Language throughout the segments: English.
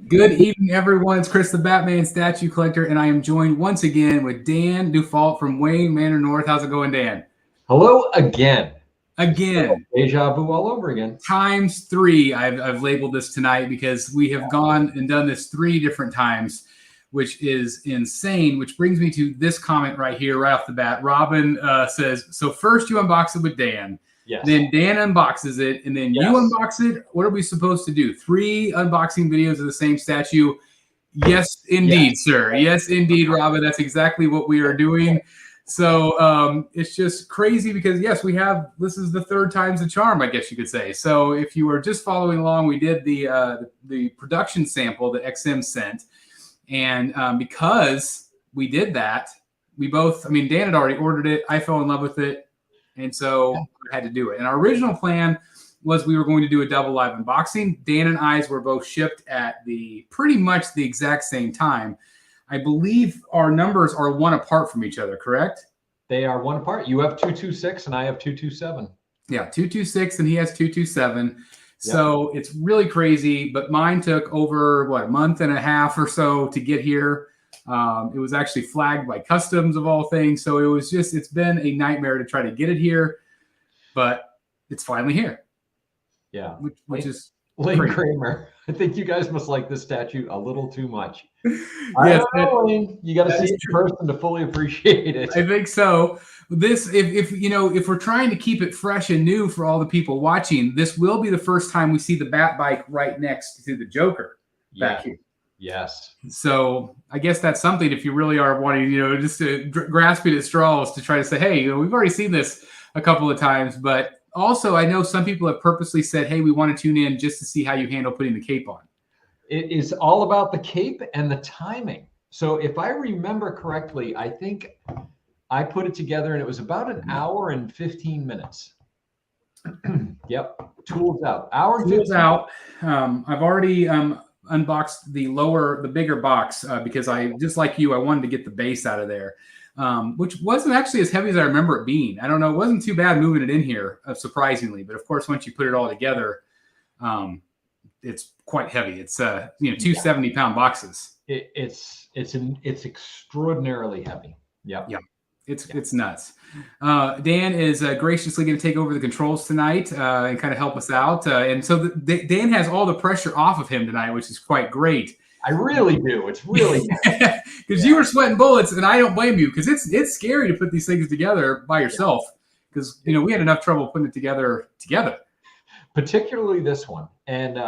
Good evening, everyone. It's Chris, the Batman statue collector, and I am joined once again with Dan Dufault from Wayne Manor North. How's it going, Dan? Hello again. Again, Deja vu all over again. times three. I've labeled this tonight because we have gone and done this three different times, which is insane. Which brings me to this comment right here, right off the bat. Robin says, "So first you unbox it with Dan." Yes. Then Dan unboxes it, and then Yes. you unbox it. What are we supposed to do? 3 unboxing videos of the same statue? Yes, indeed, sir. Yes, indeed, Robin. That's exactly what we are doing. So it's just crazy because, yes, this is the third time's the charm, I guess you could say. So if you were just following along, we did the production sample that XM sent. And because we did that, Dan had already ordered it. I fell in love with it. And so I had to do it. And our original plan was we were going to do a double live unboxing. Dan and I's were both shipped at pretty much the exact same time. I believe our numbers are one apart from each other, correct? They are one apart. You have 226 and I have 227. Yeah, 226 and he has 227. So it's really crazy, but mine took over, a month and a half or so to get here. It was actually flagged by customs of all things. So it's been a nightmare to try to get it here, but it's finally here. Yeah. Which is Lane Kramer. I think you guys must like this statue a little too much. Yes, Lane. You got to see it in person to fully appreciate it. I think so. If we're trying to keep it fresh and new for all the people watching, this will be the first time we see the Bat bike right next to the Joker back here. Yes. So I guess that's something if you really are wanting, just to grasping at straws to try to say, hey, we've already seen this a couple of times. But also, I know some people have purposely said, hey, we want to tune in just to see how you handle putting the cape on. It is all about the cape and the timing. So if I remember correctly, I think I put it together and it was about an hour and 15 minutes. Yep. Tools out. Hour and 15 Tools out. I've already unboxed the bigger box because just like you, I wanted to get the base out of there, which wasn't actually as heavy as I remember it being. I don't know. It wasn't too bad moving it in here, surprisingly. But of course, once you put it all together, it's quite heavy. It's 270-pound boxes. It's extraordinarily heavy. Yeah. It's nuts. Dan is graciously going to take over the controls tonight and kind of help us out. And so Dan has all the pressure off of him tonight, which is quite great. I really do. It's really because you were sweating bullets, and I don't blame you because it's scary to put these things together by yourself because we had enough trouble putting it together. Particularly this one. And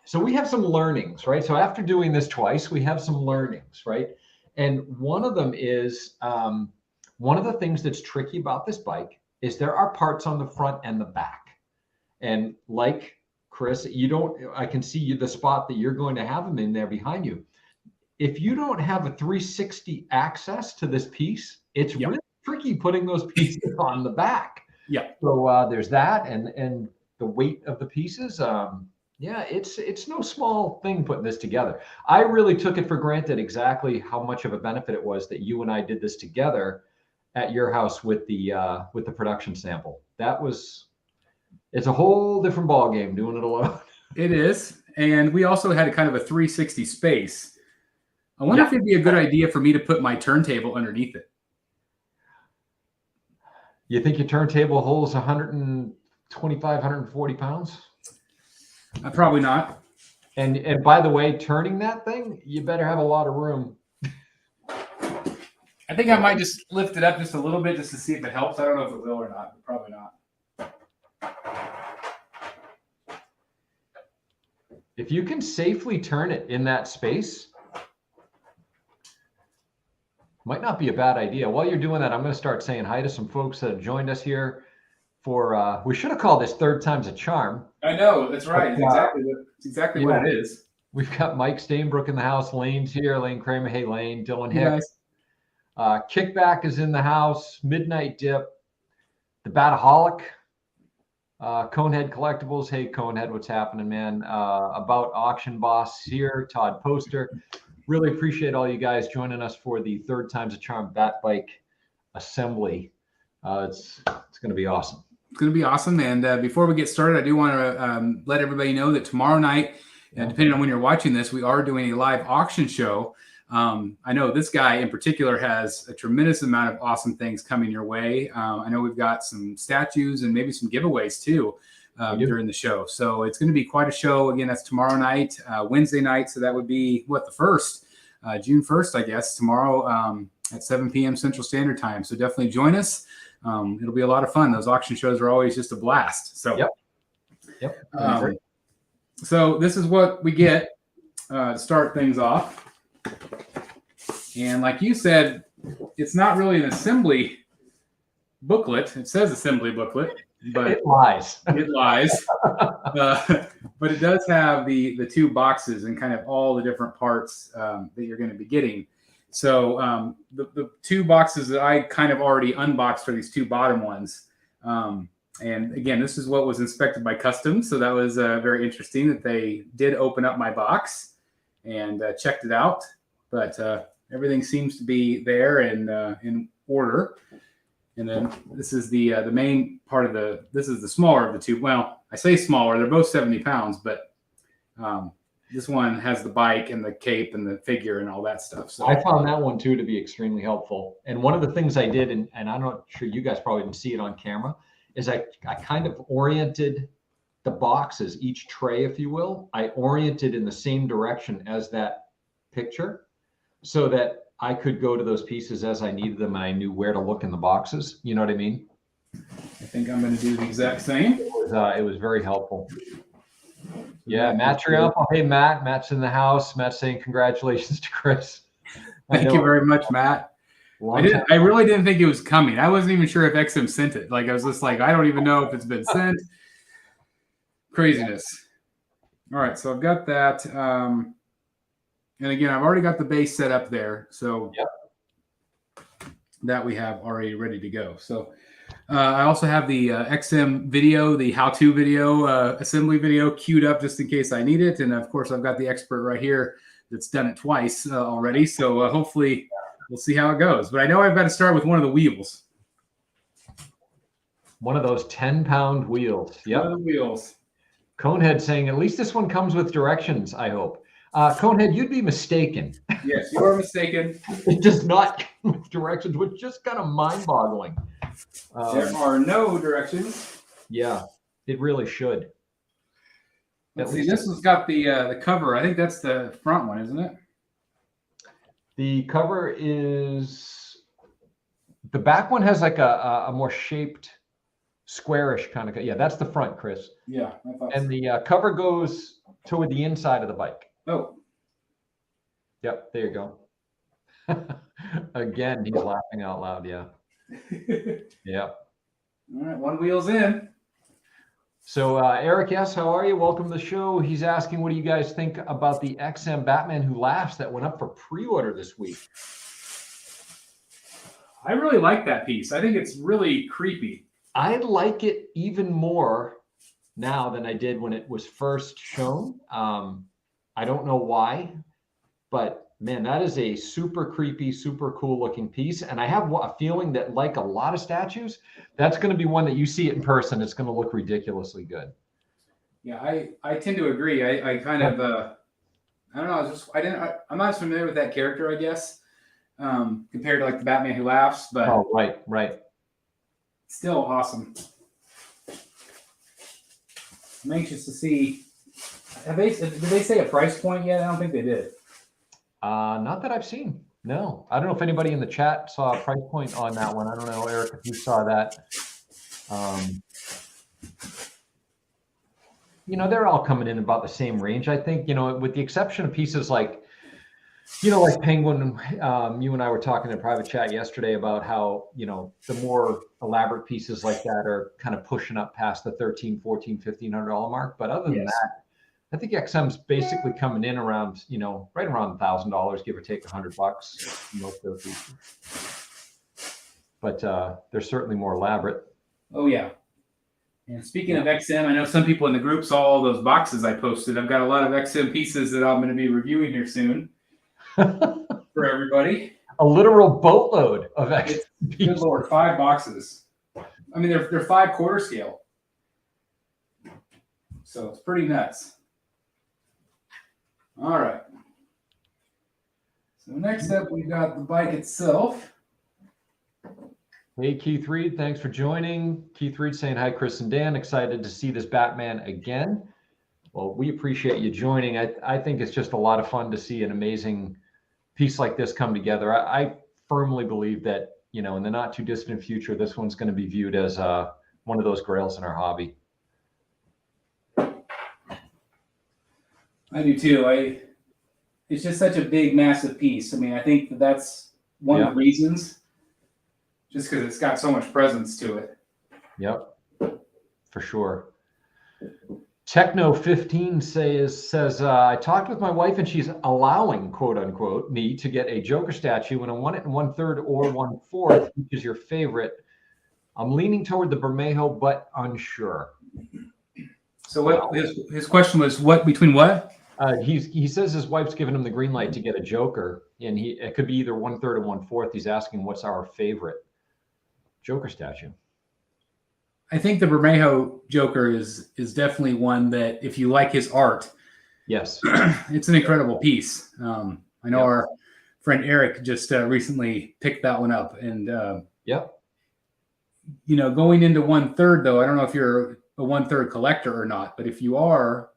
so we have some learnings, right? So after doing this twice, we have some learnings, right? And one of them is one of the things that's tricky about this bike is there are parts on the front and the back. And like Chris, I can see the spot that you're going to have them in there behind you. If you don't have a 360 access to this piece, it's really tricky putting those pieces on the back. Yeah. So there's that and the weight of the pieces. It's no small thing putting this together. I really took it for granted exactly how much of a benefit it was that you and I did this together at your house with the production sample. It's a whole different ball game doing it alone. It is, and we also had a kind of a 360 space. I wonder if it'd be a good idea for me to put my turntable underneath it. You think your turntable holds 125, 140 pounds? Probably not. And by the way, turning that thing, you better have a lot of room. I think I might just lift it up just a little bit just to see if it helps. I don't know if it will or not, but probably not. If you can safely turn it in that space, might not be a bad idea. While you're doing that, I'm going to start saying hi to some folks that have joined us here for, we should have called this Third Time's a Charm. I know, that's right. It's exactly what it is. We've got Mike Stainbrook in the house. Lane's here. Lane Kramer. Hey, Lane. Dylan Hicks. Kickback is in the house. Midnight Dip. The Bataholic. Conehead Collectibles. Hey, Conehead, what's happening, man? About Auction Boss here. Todd Poster. Really appreciate all you guys joining us for the Third Time's a Charm Bat Bike assembly. It's going to be awesome. It's going to be awesome. And before we get started, I do want to let everybody know that tomorrow night And depending on when you're watching this, we are doing a live auction show. I know this guy in particular has a tremendous amount of awesome things coming your way. I know we've got some statues and maybe some giveaways too during the show. So it's going to be quite a show. Again, that's tomorrow night, Wednesday night. So that would be the 1st, June 1st, I guess, tomorrow at 7 p.m. Central Standard Time. So definitely join us. It'll be a lot of fun. Those auction shows are always just a blast. So, so this is what we get to start things off. And like you said, it's not really an assembly booklet. It says assembly booklet, but it lies. It lies. But it does have the 2 boxes and kind of all the different parts that you're going to be getting. So the 2 boxes that I kind of already unboxed are these 2 bottom ones. And again, this is what was inspected by customs. So that was very interesting that they did open up my box and checked it out. But everything seems to be there and in order. And then this is the main part of this is the smaller of the 2. Well, I say smaller, they're both 70 pounds, but this one has the bike and the cape and the figure and all that stuff. So I found that one too to be extremely helpful. And one of the things I did, and I'm not sure you guys probably didn't see it on camera, is I kind of oriented the boxes, each tray, if you will, I oriented in the same direction as that picture so that I could go to those pieces as I needed them and I knew where to look in the boxes. You know what I mean? I think I'm going to do the exact same. It was very helpful. Yeah, Matt Triumphal. Hey, Matt. Matt's in the house. Matt's saying congratulations to Chris. Thank you very much, Matt. I really didn't think it was coming. I wasn't even sure if XM sent it. Like I was just like, I don't even know if it's been sent. Craziness. All right, so I've got that. And again, I've already got the base set up there. So that we have already ready to go. So I also have the XM video, the how-to video, assembly video queued up just in case I need it. And of course, I've got the expert right here that's done it twice already. So hopefully we'll see how it goes. But I know I've got to start with one of the wheels. One of those 10-pound wheels. Yep. One of the wheels. Conehead saying, at least this one comes with directions, I hope. Conehead, you'd be mistaken. Yes, you are mistaken. It does not come with directions, which is just kind of mind-boggling. There are no directions. Yeah, it really should. Let's see, this has got the cover. I think that's the front one, isn't it? The cover is, the back one has like a more shaped, squarish kind of, yeah, that's the front, Chris. Yeah. I thought and the cover goes toward the inside of the bike. Oh. Yep, there you go. Again, he's laughing out loud, yeah. Yep. All right, one wheel's in. So Eric, yes, how are you? Welcome to the show. He's asking, what do you guys think about the XM Batman Who Laughs that went up for pre-order this week? I really like that piece. I think it's really creepy. I like it even more now than I did when it was first shown. I don't know why, but man, that is a super creepy, super cool looking piece. And I have a feeling that, like a lot of statues, that's going to be one that you see it in person. It's going to look ridiculously good. Yeah, I tend to agree. I kind of, I don't know. I'm not as familiar with that character, I guess, compared to like the Batman Who Laughs, but oh, right. Still awesome. I'm anxious to see. Did they say a price point yet? I don't think they did. Not that I've seen. No, I don't know if anybody in the chat saw a price point on that one. I don't know, Eric, if you saw that. They're all coming in about the same range. I think, with the exception of pieces like, like Penguin, you and I were talking in a private chat yesterday about how, the more elaborate pieces like that are kind of pushing up past the $1,300, $1,400, $1,500 mark. But other than that, I think XM's basically coming in around, right around $1,000, give or take $100, most of those pieces. But they're certainly more elaborate. Oh, yeah. And speaking of XM, I know some people in the group saw all those boxes I posted. I've got a lot of XM pieces that I'm going to be reviewing here soon for everybody. A literal boatload of XM pieces. Good Lord, 5 boxes. I mean, they're 5 quarter scale. So it's pretty nuts. All right. So next up, we got the bike itself. Hey, Keith Reed, thanks for joining. Keith Reed saying, hi, Chris and Dan. Excited to see this Batman again. Well, we appreciate you joining. I think it's just a lot of fun to see an amazing piece like this come together. I firmly believe that, you know, in the not too distant future, this one's going to be viewed as one of those grails in our hobby. I do too. It's just such a big, massive piece. I mean, I think that's one of the reasons, just because it's got so much presence to it. Yep, for sure. Techno15 says, I talked with my wife and she's allowing, quote unquote, me to get a Joker statue and a 1 1/3 or 1/4, which is your favorite. I'm leaning toward the Bermejo, but unsure. So what his question was, what between what? He says his wife's given him the green light to get a Joker, and it could be either 1/3 or 1/4. He's asking what's our favorite Joker statue. I think the Bermejo Joker is definitely one that, if you like his art, yes, it's an incredible piece. I know our friend Eric just recently picked that one up, and you know, going into 1/3 though, I don't know if you're a 1/3 collector or not, but if you are,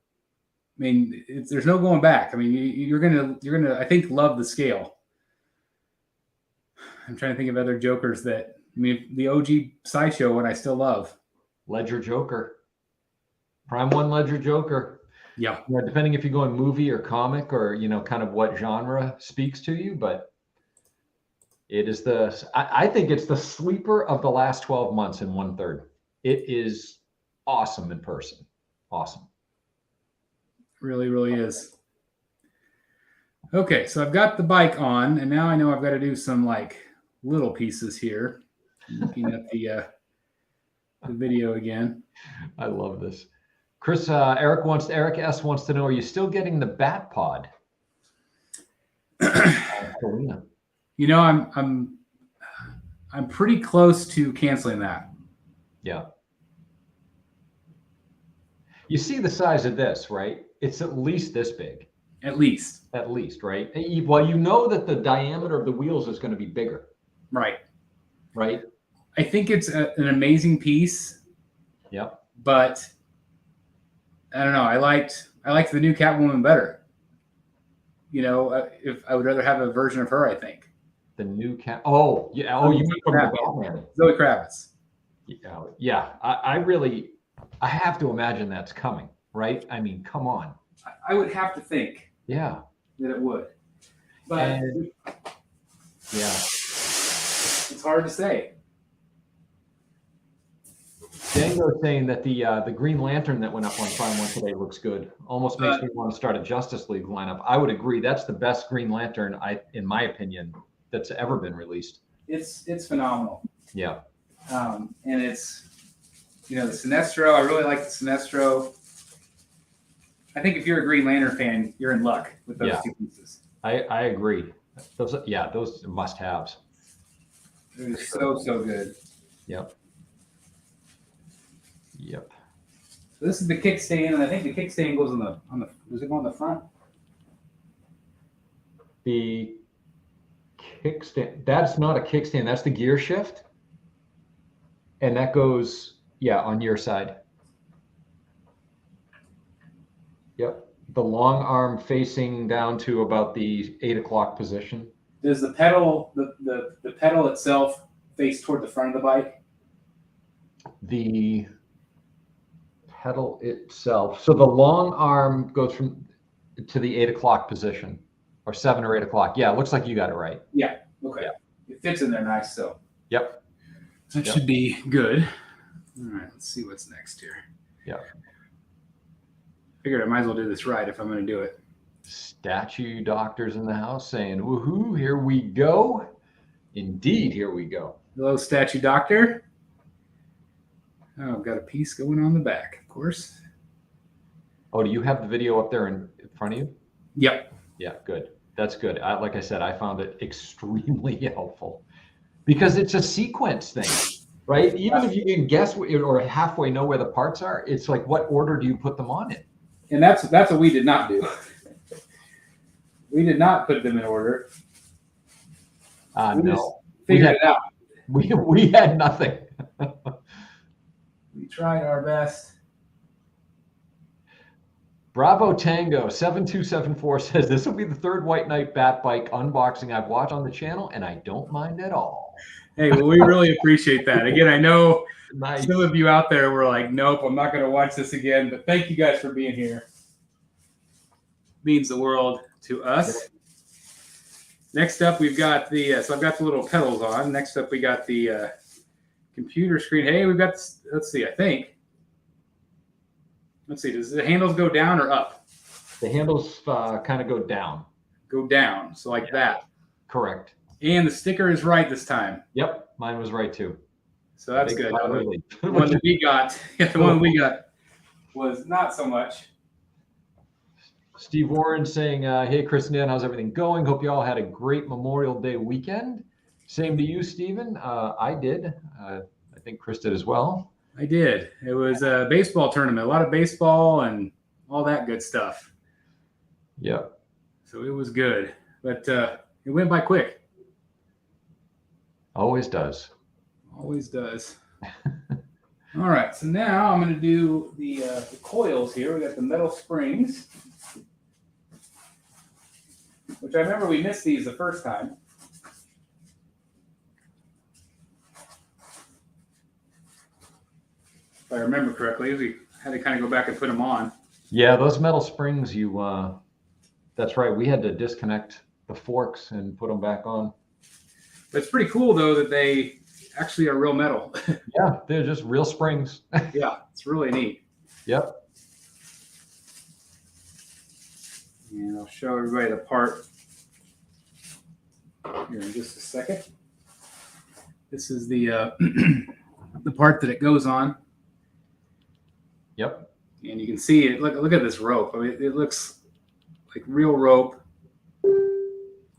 I mean, there's no going back. I mean, you're gonna I think love the scale. I'm trying to think of other Jokers that, I mean, the OG Sideshow one I still love. Ledger Joker, Prime 1 Ledger Joker. Yeah. You know, depending if you're going movie or comic or, you know, kind of what genre speaks to you, but it is I think it's the sleeper of the last 12 months in 1/3. It is awesome in person. Awesome. Really, really is. Okay, so I've got the bike on, and now I know I've got to do some like little pieces here. Looking at the video again. I love this. Chris, Eric S wants to know, are you still getting the Bat Pod? You know, I'm pretty close to canceling that. Yeah. You see the size of this, right? It's at least this big. At least, right? Well, you know that the diameter of the wheels is going to be bigger. Right. I think it's an amazing piece. Yep. But I don't know. I liked the new Catwoman better. You know, if I would rather have a version of her, I think. The new cat. Oh, yeah. Oh, you mean from the Batman? Zoe Kravitz. Yeah. I have to imagine that's coming, right? I mean, come on. I would have to think. Yeah. That it would. But it's hard to say. Django saying that the Green Lantern that went up on Prime 1 today looks good. Almost makes me want to start a Justice League lineup. I would agree. That's the best Green Lantern, in my opinion, that's ever been released. It's phenomenal. Yeah. And it's, you know, the Sinestro. I really like the Sinestro. I think if you're a Green Lantern fan, you're in luck with those two pieces. I agree. Those must-haves. They're so good. Yep. So this is the kickstand, and I think the kickstand goes on the. Does it go on the front? The kickstand. That's not a kickstand. That's the gear shift, and that goes on your side. Yep. The long arm facing down to about the 8 o'clock position. Does the pedal the pedal itself face toward the front of the bike? The pedal itself. So the long arm goes to the 8 o'clock position, or 7 or 8 o'clock. Yeah, it looks like you got it right. Yeah. Okay. Yeah. It fits in there nice. So. Yep. That should be good. All right. Let's see what's next here. Yeah. Figured I might as well do this right if I'm going to do it. Statue doctors in the house saying, woohoo, here we go. Indeed, here we go. Hello, statue doctor. Oh, I've got a piece going on the back, of course. Oh, do you have the video up there in front of you? Yep. Yeah, good. That's good. Like I said, I found it extremely helpful because it's a sequence thing, right? Even if you can guess or halfway know where the parts are, it's like, what order do you put them on in? And that's what we did not do. We did not put them in order. We just No, figured it out. We had nothing. We tried our best. Bravo Tango 7274 says this will be the third White Knight Bat Bike unboxing I've watched on the channel, and I don't mind at all. Hey, well, we really appreciate that. Again, I know Nice. some of you out there were like, nope, I'm not going to watch this again. But thank you guys for being here. Means the world to us. Next up, we've got the, so I've got the little pedals on. Next up, we got the computer screen. Hey, we've got, let's see, I think. Let's see, does the handles go down or up? The handles kind of go down. Go down, so like that. Correct. And the sticker is right this time. Yep, mine was right too. So that's good. The one that we got, the one we got was not so much. Steve Warren saying, hey, Chris and Dan, how's everything going? Hope you all had a great Memorial Day weekend. Same to you, Steven. I did. I think Chris did as well. I did. It was a baseball tournament, a lot of baseball and all that good stuff. Yep. So it was good, but it went by quick. Always does. Always does. All right, so now I'm going to do the coils here. We got the metal springs, which I remember we missed these the first time. If I remember correctly, we had to kind of go back and put them on. Yeah, those metal springs, that's right. We had to disconnect the forks and put them back on. But it's pretty cool, though, that they actually are real metal. Yeah, they're just real springs. Yeah, it's really neat. Yep. And I'll show everybody the part here in just a second. This is the the part that it goes on. Yep. And you can see it. Look at this rope. I mean, it looks like real rope.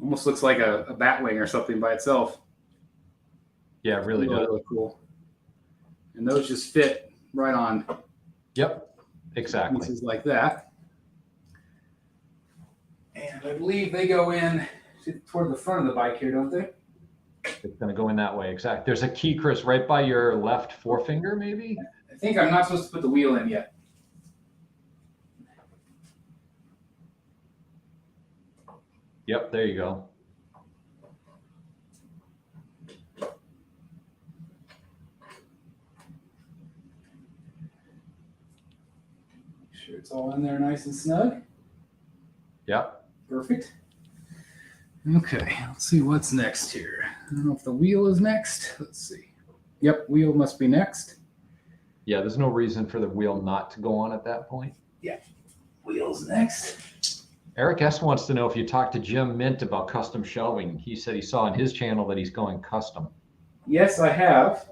Almost looks like a bat wing or something by itself. Yeah, it really does. Really cool. And those just fit right on. Yep, exactly. Pieces like that. And I believe they go in toward the front of the bike here, don't they? It's going to go in that way. Exactly. There's a key, Chris, right by your left forefinger, maybe? I think I'm not supposed to put the wheel in yet. Yep, there you go. Make sure it's all in there nice and snug. Yep. Perfect. Okay, let's see what's next here. I don't know if the wheel is next. Let's see. Yep, wheel must be next. Yeah, there's no reason for the wheel not to go on at that point. Yeah, wheel's next. Eric S. wants to know if you talked to Jim Mint about custom shelving. He said he saw on his channel that he's going custom. Yes, I have.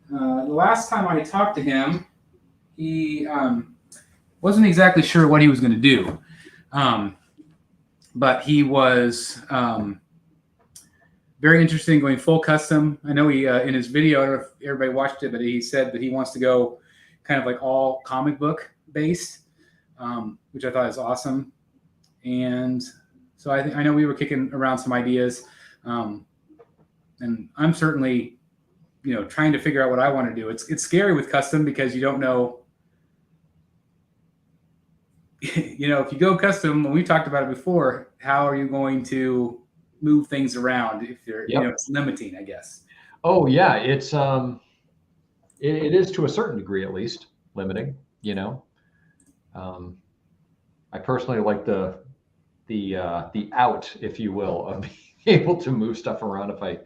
The last time I talked to him, he wasn't exactly sure what he was going to do. But he was very interested in going full custom. I know he, in his video, I don't know if everybody watched it, but he said that he wants to go kind of like all comic book based, which I thought is awesome. And so I know we were kicking around some ideas, and I'm certainly, trying to figure out what I want to do. It's scary with custom because you don't know. If you go custom, when we talked about it before, how are you going to move things around if you're, it's limiting, I guess. Oh yeah, it's it is to a certain degree at least limiting. I personally like the out, if you will, of being able to move stuff around if I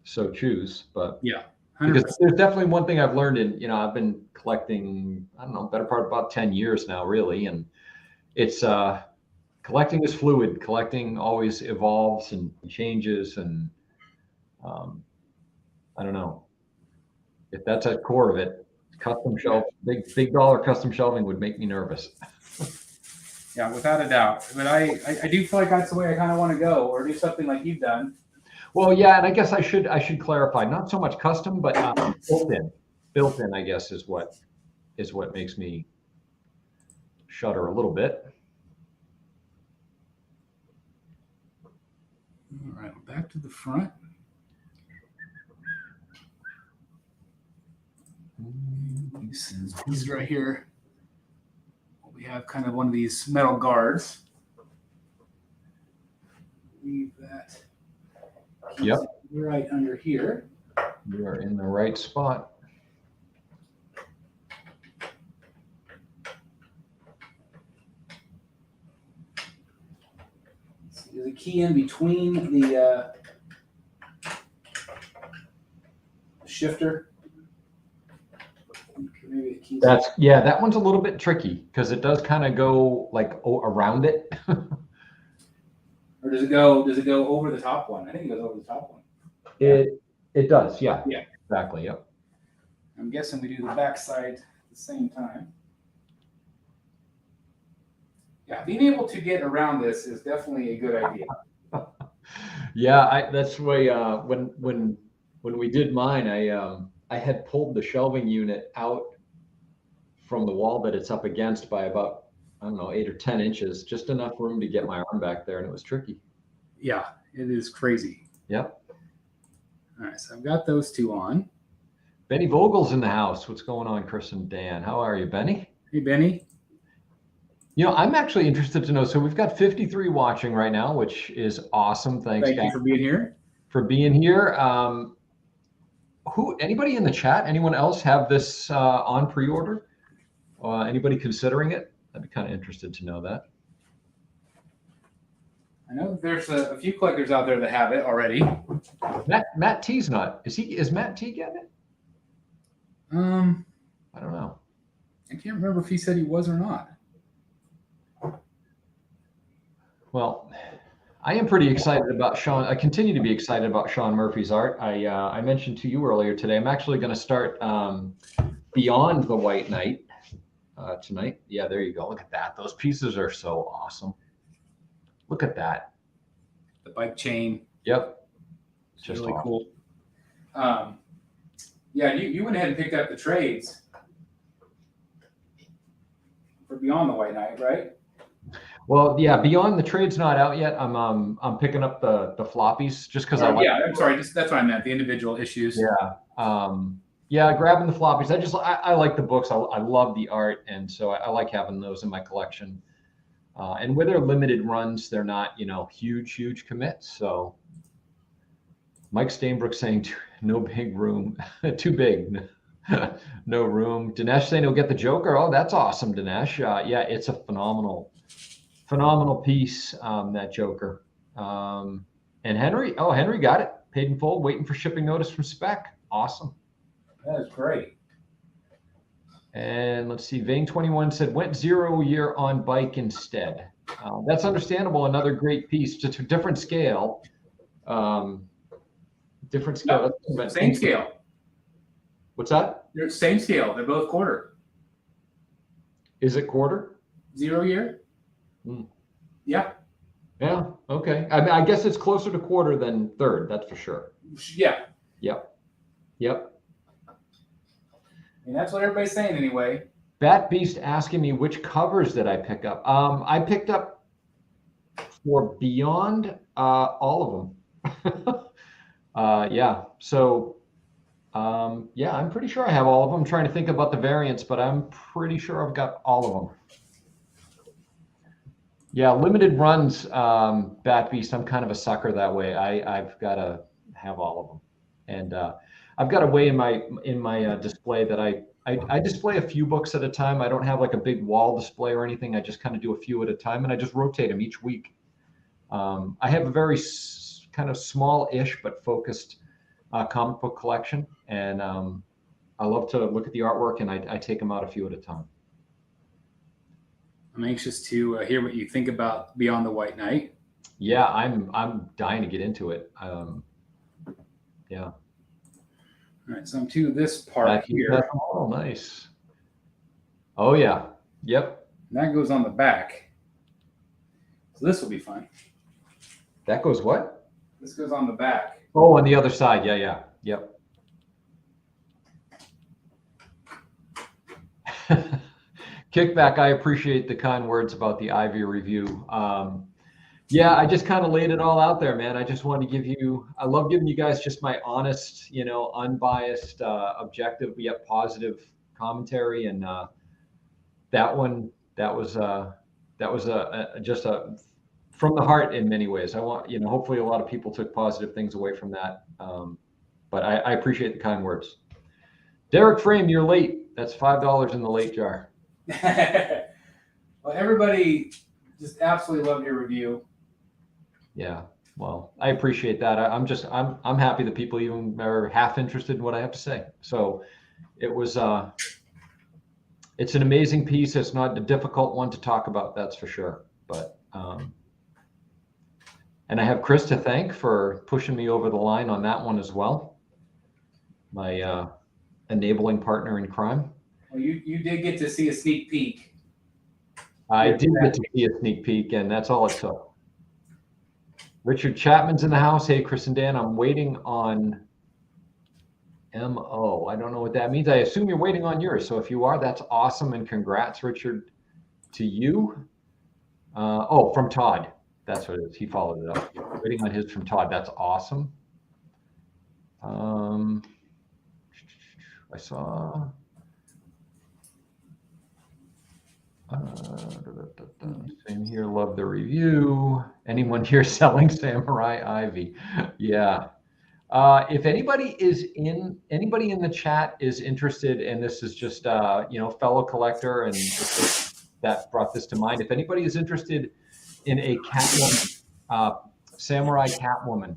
so choose. But yeah, 100%. Because there's definitely one thing I've learned in, I've been collecting, I don't know, better part of about 10 years now, really, and it's collecting is fluid. Collecting always evolves and changes, and I don't know if that's at core of it. Custom shelf, big dollar custom shelving would make me nervous. Yeah, without a doubt. But I do feel like that's the way I kind of want to go, or do something like you've done. Well, yeah, and I guess I should clarify. Not so much custom, but built in. I guess is what makes me shudder a little bit. All right, back to the front. These right here. We have kind of one of these metal guards. Leave that. Yep. Right under here. You are in the right spot. There's a key in between the shifter. Maybe the keys. Yeah, that one's a little bit tricky because it does kind of go like around it. Or does it go over the top one? I think it goes over the top one. It does, yeah. Yeah. Exactly, yep. I'm guessing we do the back side at the same time. Yeah, being able to get around this is definitely a good idea. Yeah, that's why when we did mine, I had pulled the shelving unit out from the wall that it's up against by about, I don't know, 8 or 10 inches, just enough room to get my arm back there, and it was tricky. Yeah, it is crazy. Yep. All right, so I've got those two on. Benny Vogel's in the house. What's going on, Chris and Dan? How are you, Benny? Hey, Benny. You know, I'm actually interested to know. So we've got 53 watching right now, which is awesome. Thanks, Thank you for being here. Anybody in the chat? Anyone else have this on pre-order? Anybody considering it? I'd be kind of interested to know that. I know there's a few collectors out there that have it already. Matt T's not. Is Matt T getting it? I don't know. I can't remember if he said he was or not. Well, I am pretty excited about Sean. I continue to be excited about Sean Murphy's art. I mentioned to you earlier today, I'm actually going to start Beyond the White Knight tonight. Yeah, there you go. Look at that. Those pieces are so awesome. Look at that. The bike chain. Yep. It's just really awesome. Cool. Yeah, you went ahead and picked up the trades for Beyond the White Knight, right? Well, yeah, Beyond the trade's not out yet. I'm picking up the floppies just because I like. Yeah, I'm sorry. That's what I meant. The individual issues. Yeah. Yeah, grabbing the floppies. I like the books. I love the art, and so I like having those in my collection. And with their limited runs, they're not, huge commits. So Mike Stainbrook saying no big room, too big, no room. Dinesh saying he'll get the Joker. Oh, that's awesome, Dinesh. Yeah, it's a phenomenal piece, that Joker. And Henry got it, paid in full, waiting for shipping notice from Spec. Awesome. That is great. And let's see, Vane21 said, went 0 year on bike instead. That's understandable. Another great piece, just a different scale. Different scale. No, same scale. What's that? They're same scale. They're both quarter. Is it quarter? 0 year? Yeah. Yeah, okay. I guess it's closer to quarter than third, that's for sure. Yeah. Yep. And that's what everybody's saying anyway. Bat Beast asking me which covers did I pick up. I picked up for Beyond all of them. Yeah. So yeah, I'm pretty sure I have all of them. I'm trying to think about the variants, but I'm pretty sure I've got all of them. Yeah, limited runs, Bat Beast. I'm kind of a sucker that way. I've got to have all of them, and I've got a way in my display that I display a few books at a time. I don't have like a big wall display or anything. I just kind of do a few at a time, and I just rotate them each week. I have a very kind of small-ish but focused comic book collection, and I love to look at the artwork, and I take them out a few at a time. I'm anxious to hear what you think about Beyond the White Knight. Yeah, I'm dying to get into it. Yeah. All right, so I'm to this part here. Oh, nice. Oh yeah. Yep. And that goes on the back. So this will be fun. That goes what? This goes on the back. Oh, on the other side. Yeah. Yep. Kickback, I appreciate the kind words about the Ivy review. Yeah, I just kind of laid it all out there, man. I just want to give you, I love giving you guys just my honest, unbiased, objective, yet positive commentary. And that one, that was just a from the heart in many ways. I want, hopefully a lot of people took positive things away from that. But I appreciate the kind words. Derek Frame, you're late. That's $5 in the late jar. Well, everybody just absolutely loved your review. Yeah, well, I appreciate that. I'm happy that people even are half interested in what I have to say. So it was it's an amazing piece. It's not a difficult one to talk about, that's for sure. But and I have Chris to thank for pushing me over the line on that one as well. My enabling partner in crime. Well, you did get to see a sneak peek. I did get to see a sneak peek, and that's all it took. Richard Chapman's in the house. Hey, Chris and Dan, I'm waiting on MO. I don't know what that means. I assume you're waiting on yours. So if you are, that's awesome. And congrats, Richard, to you. Oh, from Todd. That's what it is. He followed it up. Waiting on his from Todd. That's awesome. I saw. Same here. Love the review. Anyone here selling Samurai Ivy? Yeah. If anybody in the chat is interested, and this is just fellow collector, and that brought this to mind. If anybody is interested in a Catwoman, Samurai Catwoman,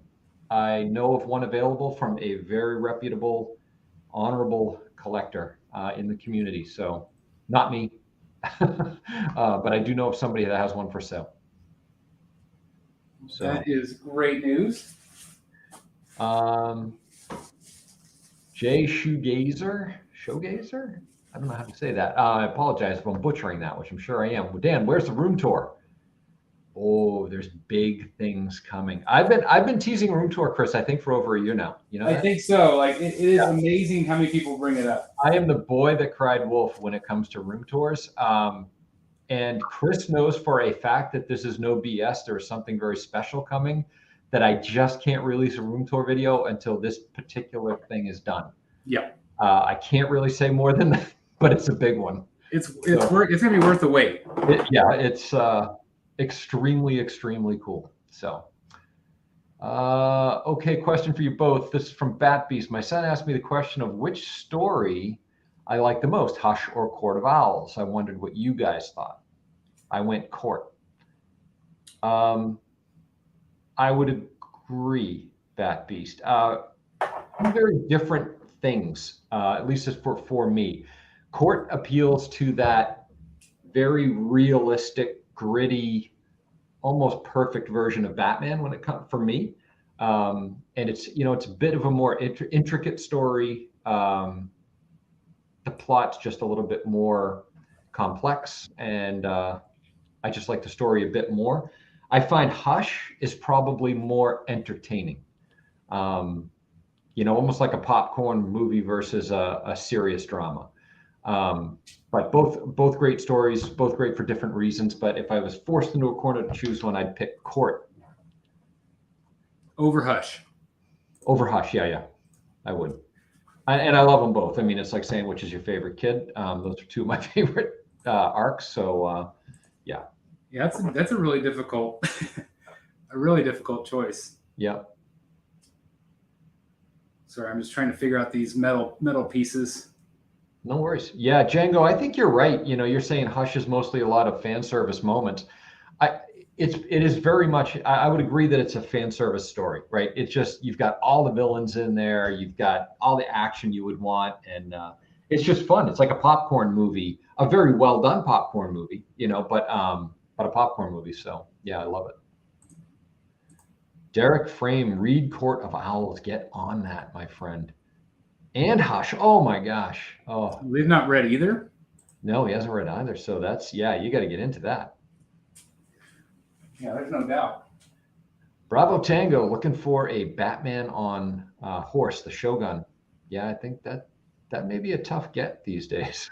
I know of one available from a very reputable, honorable collector in the community. So, not me. But I do know of somebody that has one for sale. So that is great news. Jay Shoegazer? I don't know how to say that. I apologize if I'm butchering that, which I'm sure I am. Dan, where's the room tour? Oh, there's big things coming. I've been teasing room tour, Chris, I think for over a year now. I think so. Like it is amazing how many people bring it up. I am the boy that cried wolf when it comes to room tours. And Chris knows for a fact that this is no BS. There's something very special coming that I just can't release a room tour video until this particular thing is done. Yeah. I can't really say more than that, but it's a big one. It's gonna be worth the wait. It's extremely, extremely cool. So, okay, question for you both. This is from Bat Beast. My son asked me the question of which story I like the most, Hush or Court of Owls. I wondered what you guys thought. I went Court. I would agree, Bat Beast. Very different things, at least for me. Court appeals to that very realistic, gritty, almost perfect version of Batman when it comes for me. And it's a bit of a more intricate story. The plot's just a little bit more complex, and I just like the story a bit more. I find Hush is probably more entertaining. Almost like a popcorn movie versus a serious drama. But both great stories, both great for different reasons. But if I was forced into a corner to choose one, I'd pick Court. Over Hush. Over Hush, yeah, I would. And I love them both. I mean, it's like saying which is your favorite kid. Those are two of my favorite arcs. So, yeah. Yeah, that's a really difficult, choice. Yeah. Sorry, I'm just trying to figure out these metal pieces. No worries. Yeah, Django, I think you're right. You're saying Hush is mostly a lot of fan service moments. It is very much, I would agree that it's a fan service story, right? It's just, you've got all the villains in there. You've got all the action you would want. And it's just fun. It's like a popcorn movie, a very well done popcorn movie, but a popcorn movie. So yeah, I love it. Derek Frame, read Court of Owls. Get on that, my friend. And Hush. Oh my gosh. Oh, we've not read either. No, he hasn't read either. So that's, you got to get into that. Yeah, there's no doubt. Bravo Tango, looking for a Batman on horse, the Shogun. Yeah, I think that may be a tough get these days.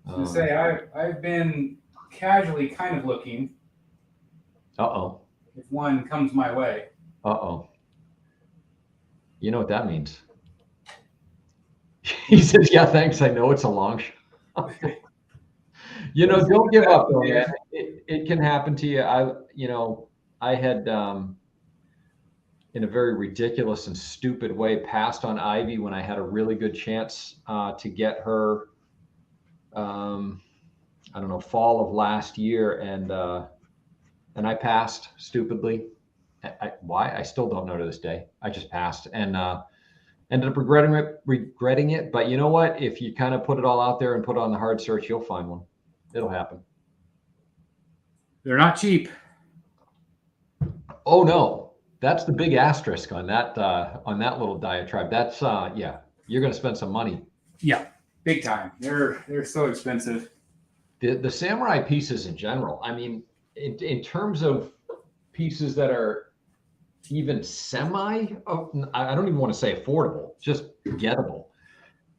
I was gonna say I've been casually kind of looking. Uh-oh. if one comes my way. Uh-oh. You know what that means? He says, "Yeah, thanks. I know it's a long shot." Don't give up, though, man. It can happen to you. I had in a very ridiculous and stupid way passed on Ivy when I had a really good chance to get her. I don't know, fall of last year, and I passed stupidly. Why? I still don't know to this day. I just passed and ended up regretting it. But you know what? If you kind of put it all out there and put it on the hard search, you'll find one. It'll happen. They're not cheap. Oh no, that's the big asterisk on that little diatribe. That's yeah, you're going to spend some money. Yeah, big time. They're so expensive. The samurai pieces in general. I mean, in terms of pieces that are even I don't even want to say affordable, just gettable.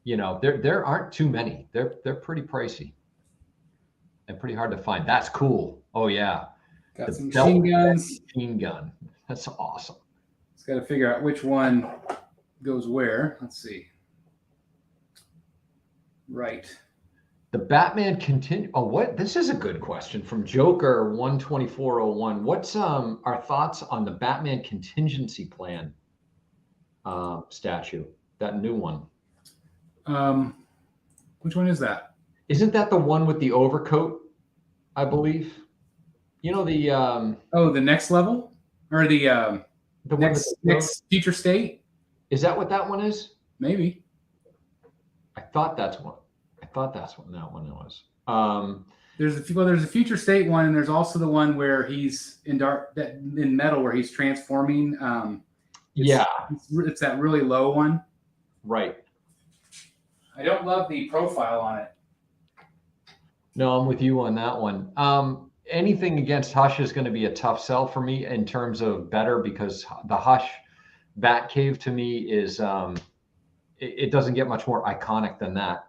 There aren't too many. They're pretty pricey and pretty hard to find. That's cool. Oh yeah. Got some machine guns. Machine gun. That's awesome. Just got to figure out which one goes where. Let's see. Right. The Batman continue. Oh, what? This is a good question from Joker 12401. What's our thoughts on the Batman contingency plan statue? That new one. Which one is that? Isn't that the one with the overcoat? I believe. The next level or the next future state? Is that what that one is? Maybe. I thought that's what that one was. There's a future state one, and there's also the one where he's in metal where he's transforming. It's that really low one. Right. I don't love the profile on it. No, I'm with you on that one. Anything against Hush is going to be a tough sell for me in terms of better, because the Hush Batcave to me is it doesn't get much more iconic than that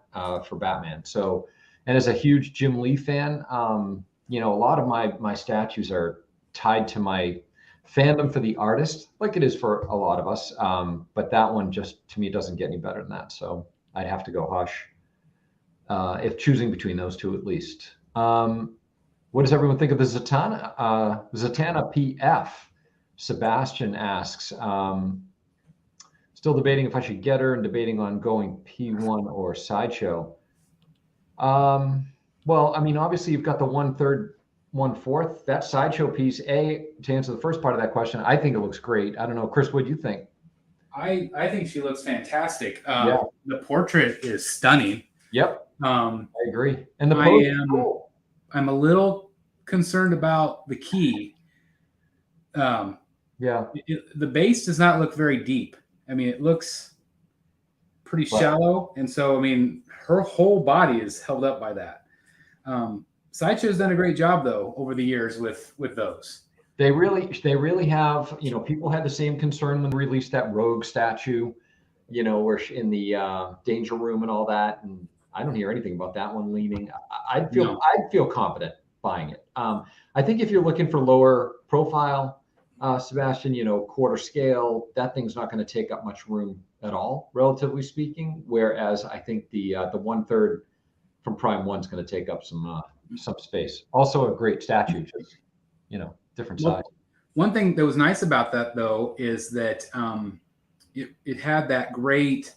for Batman. So, and as a huge Jim Lee fan, a lot of my statues are tied to my fandom for the artist, like it is for a lot of us. But that one just to me doesn't get any better than that. So I'd have to go Hush if choosing between those two at least. What does everyone think of the Zatanna? Zatanna PF. Sebastian asks, still debating if I should get her and debating on going P1 or Sideshow. Well, I mean, obviously you've got the 1/3, 1/4. That Sideshow piece, to answer the first part of that question, I think it looks great. I don't know, Chris, what do you think? I think she looks fantastic. Yeah. The portrait is stunning. Yep. I agree. And the pose is cool. I'm a little concerned about the key. The base does not look very deep. I mean, it looks pretty shallow. And so, I mean, her whole body is held up by that. Sideshow's done a great job, though, over the years with those. They really have. People had the same concern when we released that Rogue statue, where in the Danger Room and all that. And I don't hear anything about that one leaning. I'd feel confident buying it. I think if you're looking for lower profile, Sebastian, quarter scale, that thing's not going to take up much room at all, relatively speaking. Whereas I think the 1/3 from Prime 1 is going to take up some space. Also a great statue, just different size. One thing that was nice about that, though, is that it had that great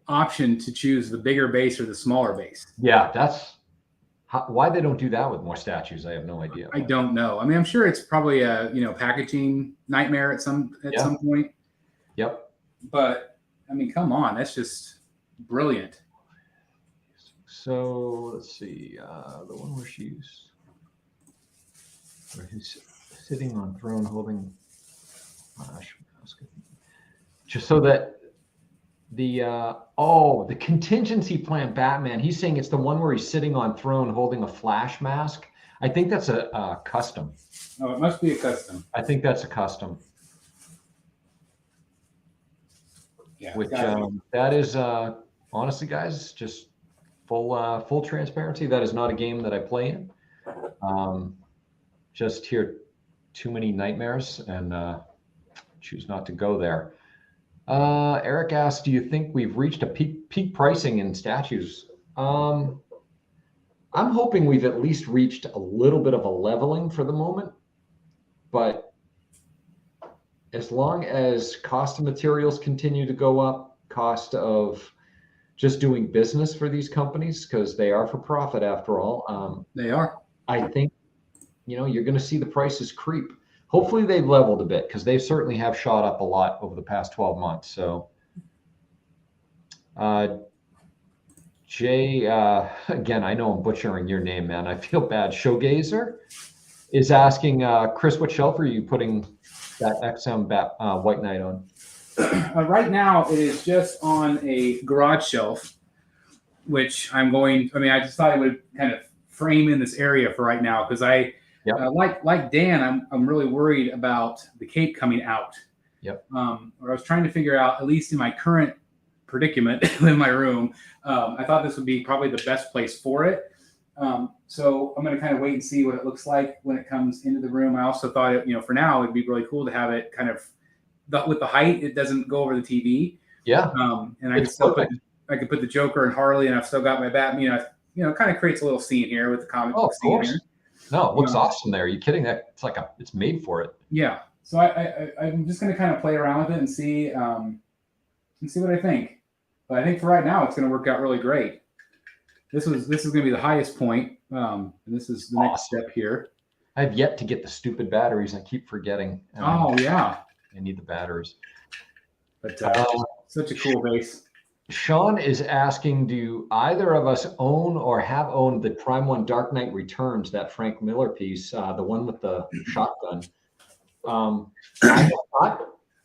option to choose the bigger base or the smaller base. Yeah, that's why they don't do that with more statues. I have no idea. I don't know. I mean, I'm sure it's probably a packaging nightmare at some point. Yep. But I mean, come on, that's just brilliant. So let's see, the one where he's sitting on throne holding just so that the contingency plan Batman, he's saying it's the one where he's sitting on throne holding a flash mask. I think that's a custom. Oh, it must be a custom. I think that's a custom. Yeah. Which that is honestly, guys, just full transparency. That is not a game that I play in. Just here too many nightmares and choose not to go there. Eric asked, do you think we've reached a peak pricing in statues? I'm hoping we've at least reached a little bit of a leveling for the moment, but as long as cost of materials continue to go up, cost of just doing business for these companies, because they are for profit after all. They are. I think, you're going to see the prices creep. Hopefully they've leveled a bit, because they certainly have shot up a lot over the past 12 months. So Jay, again, I know I'm butchering your name, man. I feel bad. Showgazer is asking, Chris, what shelf are you putting that XM White Knight on? Right now, it is just on a garage shelf, which I just thought I would kind of frame in this area for right now, because like Dan, I'm really worried about the cape coming out. Yep. Or I was trying to figure out, at least in my current predicament in my room, I thought this would be probably the best place for it. So I'm going to kind of wait and see what it looks like when it comes into the room. I also thought, for now, it'd be really cool to have it kind of with the height. It doesn't go over the TV. Yeah. And I could put the Joker and Harley, and I've still got my Batman. It kind of creates a little scene here with the comic book scene here. No, it looks awesome there. Are you kidding? That it's made for it. Yeah. So I'm just going to kind of play around with it and see what I think. But I think for right now, it's going to work out really great. This is going to be the highest point, and this is the next step here. I have yet to get the stupid batteries. I keep forgetting. Oh yeah, I need the batteries. But such a cool base. Sean is asking, do either of us own or have owned the Prime 1 Dark Knight Returns, that Frank Miller piece, the one with the shotgun? I have not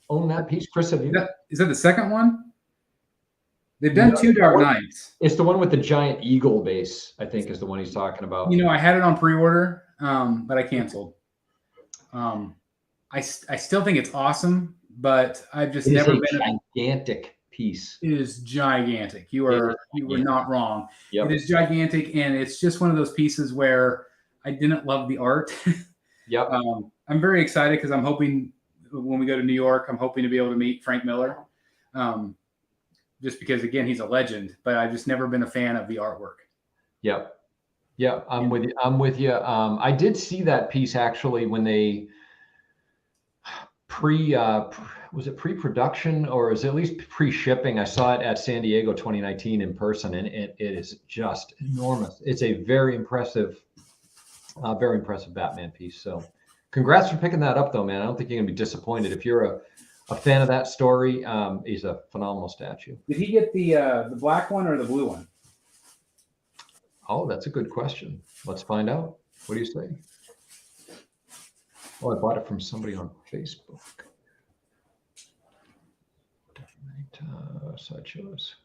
owned that piece. Chris, have you? Is that the second one? They've done two Dark Knights. It's the one with the giant eagle base, I think, is the one he's talking about. I had it on pre-order, but I canceled. I still think it's awesome, but I've just never been a gigantic piece. It is gigantic. You were not wrong. Yep. It is gigantic, and it's just one of those pieces where I didn't love the art. Yep. I'm very excited because I'm hoping when we go to New York, I'm hoping to be able to meet Frank Miller. Just because, again, he's a legend, but I've just never been a fan of the artwork. Yep. Yeah, I'm with you. I did see that piece actually when they was it pre-production, or is it at least pre-shipping? I saw it at San Diego 2019 in person, and it is just enormous. It's a very impressive Batman piece. So congrats for picking that up, though, man. I don't think you're gonna be disappointed. If you're a fan of that story, he's a phenomenal statue. Did he get the black one or the blue one? Oh, that's a good question. Let's find out. What do you say? Oh, I bought it from somebody on Facebook. Sideshows.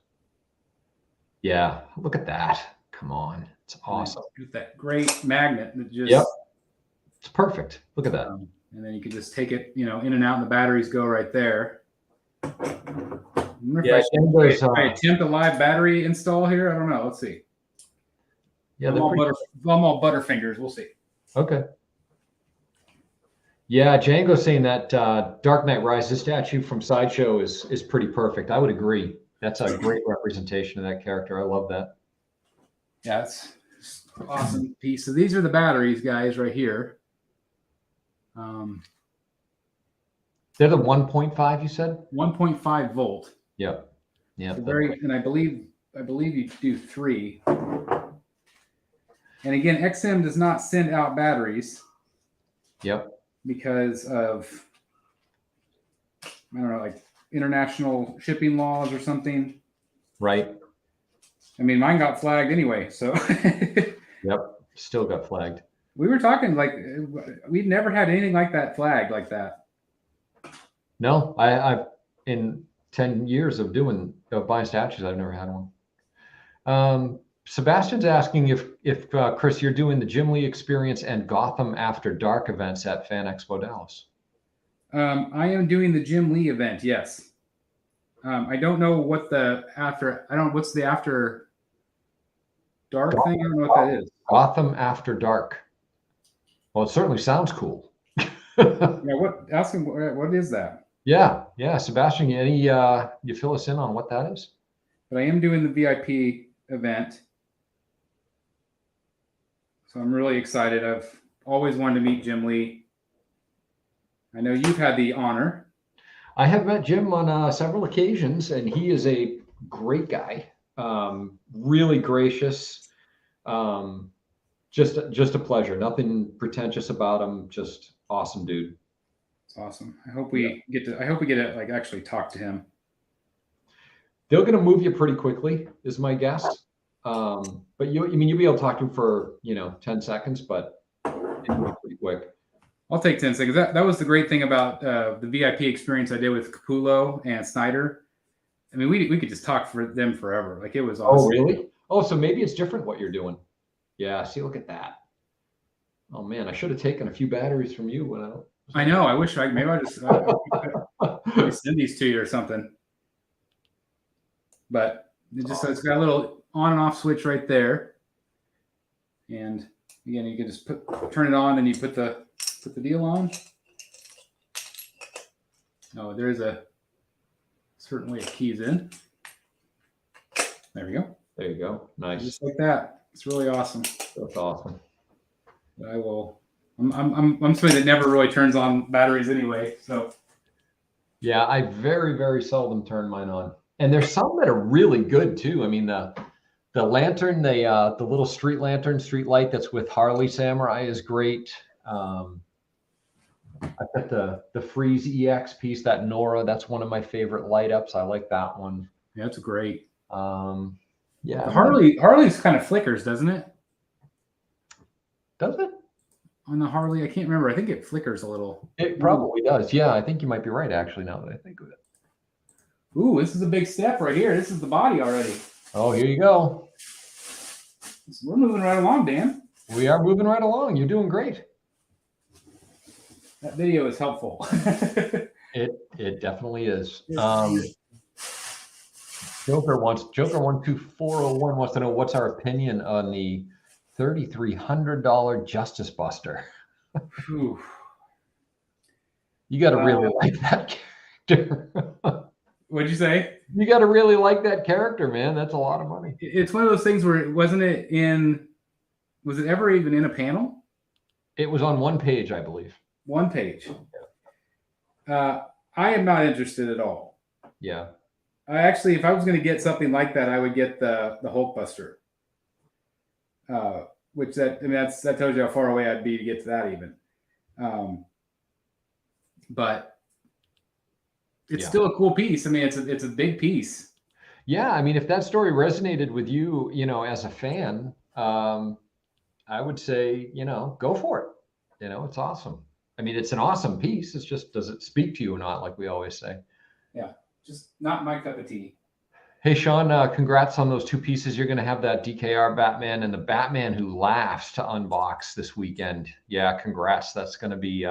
Yeah, look at that. Come on. It's awesome. With that great magnet that just... Yep. It's perfect. Look at that. And then you can just take it, in and out, and the batteries go right there. If I attempt a live battery install here, I don't know. Let's see. Yeah, I'm all butterfingers. We'll see. Okay. Yeah, Django's saying that Dark Knight Rises statue from Sideshow is pretty perfect. I would agree. That's a great representation of that character. I love that. Yeah, it's awesome piece. So these are the batteries, guys, right here. They're the 1.5, you said? 1.5 volt. Yep. Yeah. And I believe you do 3. And again, XM does not send out batteries. Yep. Because of, I don't know, like international shipping laws or something. Right. I mean, mine got flagged anyway, so. Yep. Still got flagged. We were talking like we've never had anything like that flagged like that. No, I've in 10 years of buying statues, I've never had one. Sebastian's asking if Chris, you're doing the Jim Lee Experience and Gotham After Dark events at Fan Expo Dallas. I am doing the Jim Lee event. Yes. I don't know what what's the After Dark thing? I don't know what that is. Gotham After Dark. Well, it certainly sounds cool. Yeah, what? Ask him what is that? Yeah, yeah. Sebastian, any you fill us in on what that is? But I am doing the VIP event, so I'm really excited. I've always wanted to meet Jim Lee. I know you've had the honor. I have met Jim on several occasions, and he is a great guy. Really gracious. Just a pleasure. Nothing pretentious about him. Just awesome dude. It's awesome. I hope we get to like actually talk to him. They're going to move you pretty quickly, is my guess. But you'll be able to talk to him for 10 seconds, but it'll move pretty quick. I'll take 10 seconds. That was the great thing about the VIP experience I did with Capullo and Snyder. I mean, we could just talk for them forever. Like, it was awesome. Oh, really? Oh, so maybe it's different what you're doing. Yeah. See, look at that. Oh man, I should have taken a few batteries from you when I know. I wish maybe I just send these to you or something. But it's got a little on and off switch right there. And again, you can just turn it on, and you put the deal on. Oh, there's certainly a keys in. There we go. There you go. Nice. Just like that. It's really awesome. That's awesome. I'm somebody that never really turns on batteries anyway. So yeah, I very, very seldom turn mine on. And there's some that are really good too. I mean, the lantern, the little street light that's with Harley Samurai is great. I've got the Freeze EX piece, that Nora. That's one of my favorite light ups. I like that one. Yeah, it's great. Yeah, Harley's kind of flickers, doesn't it? Does it? On the Harley, I can't remember. I think it flickers a little. It probably does. Yeah, I think you might be right, actually, now that I think of it. Ooh, this is a big step right here. This is the body already. Oh, here you go. We're moving right along, Dan. We are moving right along. You're doing great. That video is helpful. It definitely is. Joker12401 wants to know what's our opinion on the $3,300 Justice Buster. You got to really like that character. What'd you say? You got to really like that character, man. That's a lot of money. It's one of those things where was it ever even in a panel? It was on one page, I believe. One page. I am not interested at all. Yeah. I actually, if I was going to get something like that, I would get the Hulkbuster. Which that tells you how far away I'd be to get to that even. But it's still a cool piece. I mean, it's a big piece. Yeah, I mean, if that story resonated with you, as a fan, I would say, go for it. It's awesome. I mean, it's an awesome piece. It's just, does it speak to you or not, like we always say? Yeah, just not my cup of tea. Hey, Sean, congrats on those two pieces. You're going to have that DKR Batman and the Batman Who Laughs to unbox this weekend. Yeah, congrats. That's going to be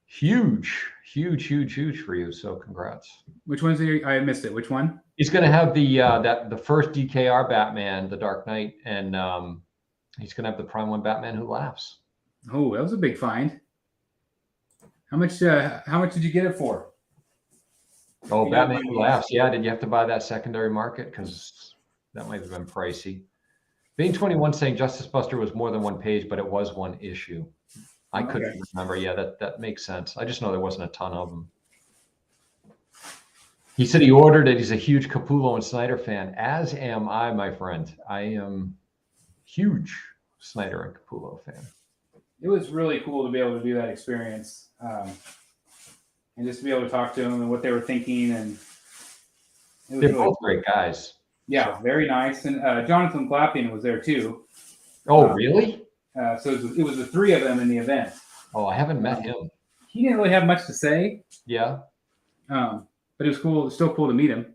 huge for you. So congrats. Which one's I missed it. Which one? He's going to have the first DKR Batman, the Dark Knight, and he's going to have the Prime One Batman Who Laughs. Oh, that was a big find. How much did you get it for? Oh, Batman Who Laughs. Yeah, did you have to buy that secondary market? Because that might have been pricey. Bane21 saying Justice Buster was more than one page, but it was one issue. I couldn't remember. Yeah, that makes sense. I just know there wasn't a ton of them. He said he ordered it. He's a huge Capullo and Snyder fan, as am I, my friend. I am huge Snyder and Capullo fan. It was really cool to be able to do that experience. And just to be able to talk to them and what they were thinking. And they're both great guys. Yeah, very nice. And Jonathan Clapping was there too. Oh, really? So it was the three of them in the event. Oh, I haven't met him. He didn't really have much to say. Yeah. But it was cool. It's still cool to meet him.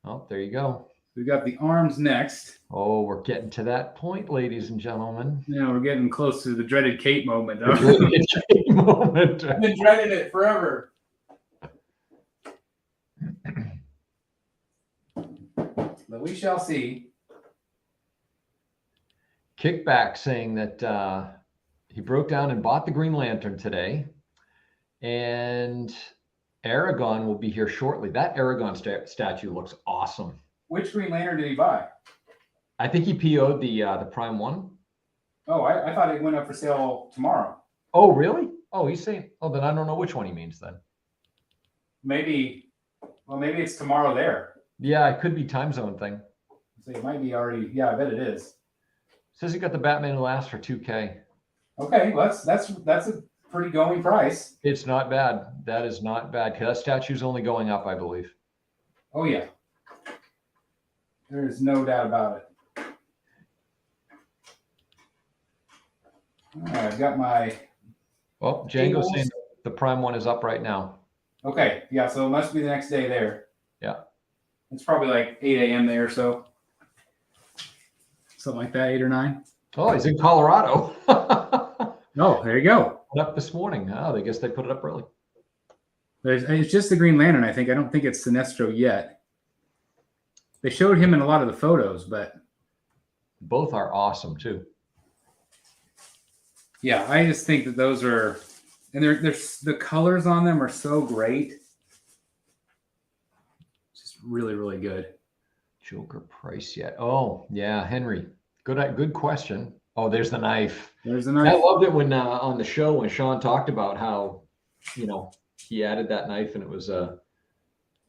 Oh, there you go. We got the arms next. Oh, we're getting to that point, ladies and gentlemen. Yeah, we're getting close to the dreaded Kate moment. The dreaded Kate moment. I've been dreading it forever. But we shall see. Kickback saying that He broke down and bought the Green Lantern today. And Aragon will be here shortly. That Aragon statue looks awesome. Which Green Lantern did he buy? I think he PO'd the Prime one. Oh, I thought it went up for sale tomorrow. Oh, really? Oh, he's saying, oh, then I don't know which one he means then. Maybe it's tomorrow there. Yeah, it could be time zone thing. So it might be already, yeah, I bet it is. Says he got the Batman Last for $2K. Okay, well, that's a pretty going price. It's not bad. That is not bad, because that statue's only going up, I believe. Oh, yeah. There's no doubt about it. All right, I've got my... Well, Django's saying the Prime one is up right now. Okay, yeah, so it must be the next day there. Yeah. It's probably like 8 a.m. there, so something like that, 8 or 9. Oh, he's in Colorado. Oh, there you go. Up this morning. Oh, I guess they put it up early. It's just the Green Lantern, I think. I don't think it's Sinestro yet. They showed him in a lot of the photos, but... Both are awesome, too. Yeah, I just think that those are... And the colors on them are so great. Just really, really good. Joker price yet? Oh, yeah, Henry. Good question. Oh, there's the knife. There's the knife. I loved it when on the show when Sean talked about how, he added that knife and it was a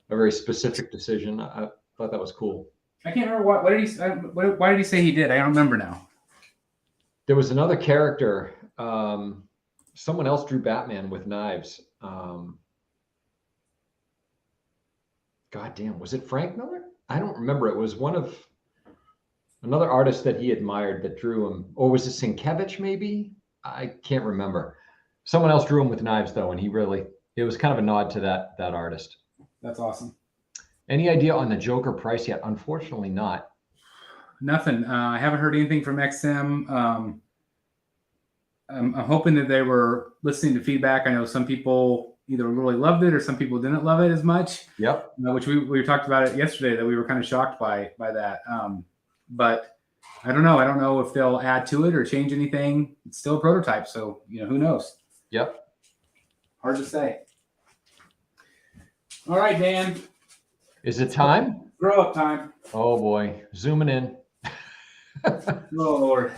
very specific decision. I thought that was cool. I can't remember what did he why did he say he did? I don't remember now. There was another character. Someone else drew Batman with knives. God damn, was it Frank Miller? I don't remember. It was another artist that he admired that drew him. Or was it Sienkiewicz maybe? I can't remember. Someone else drew him with knives though, and it was kind of a nod to that artist. That's awesome. Any idea on the Joker price yet? Unfortunately not. Nothing. I haven't heard anything from XM. I'm hoping that they were listening to feedback. I know some people either really loved it or some people didn't love it as much. Yep. Which we talked about it yesterday, that we were kind of shocked by that. But I don't know. I don't know if they'll add to it or change anything. It's still a prototype, so who knows? Yep. Hard to say. All right, Dan. Is it time? Grow up time. Oh boy, zooming in. Oh Lord.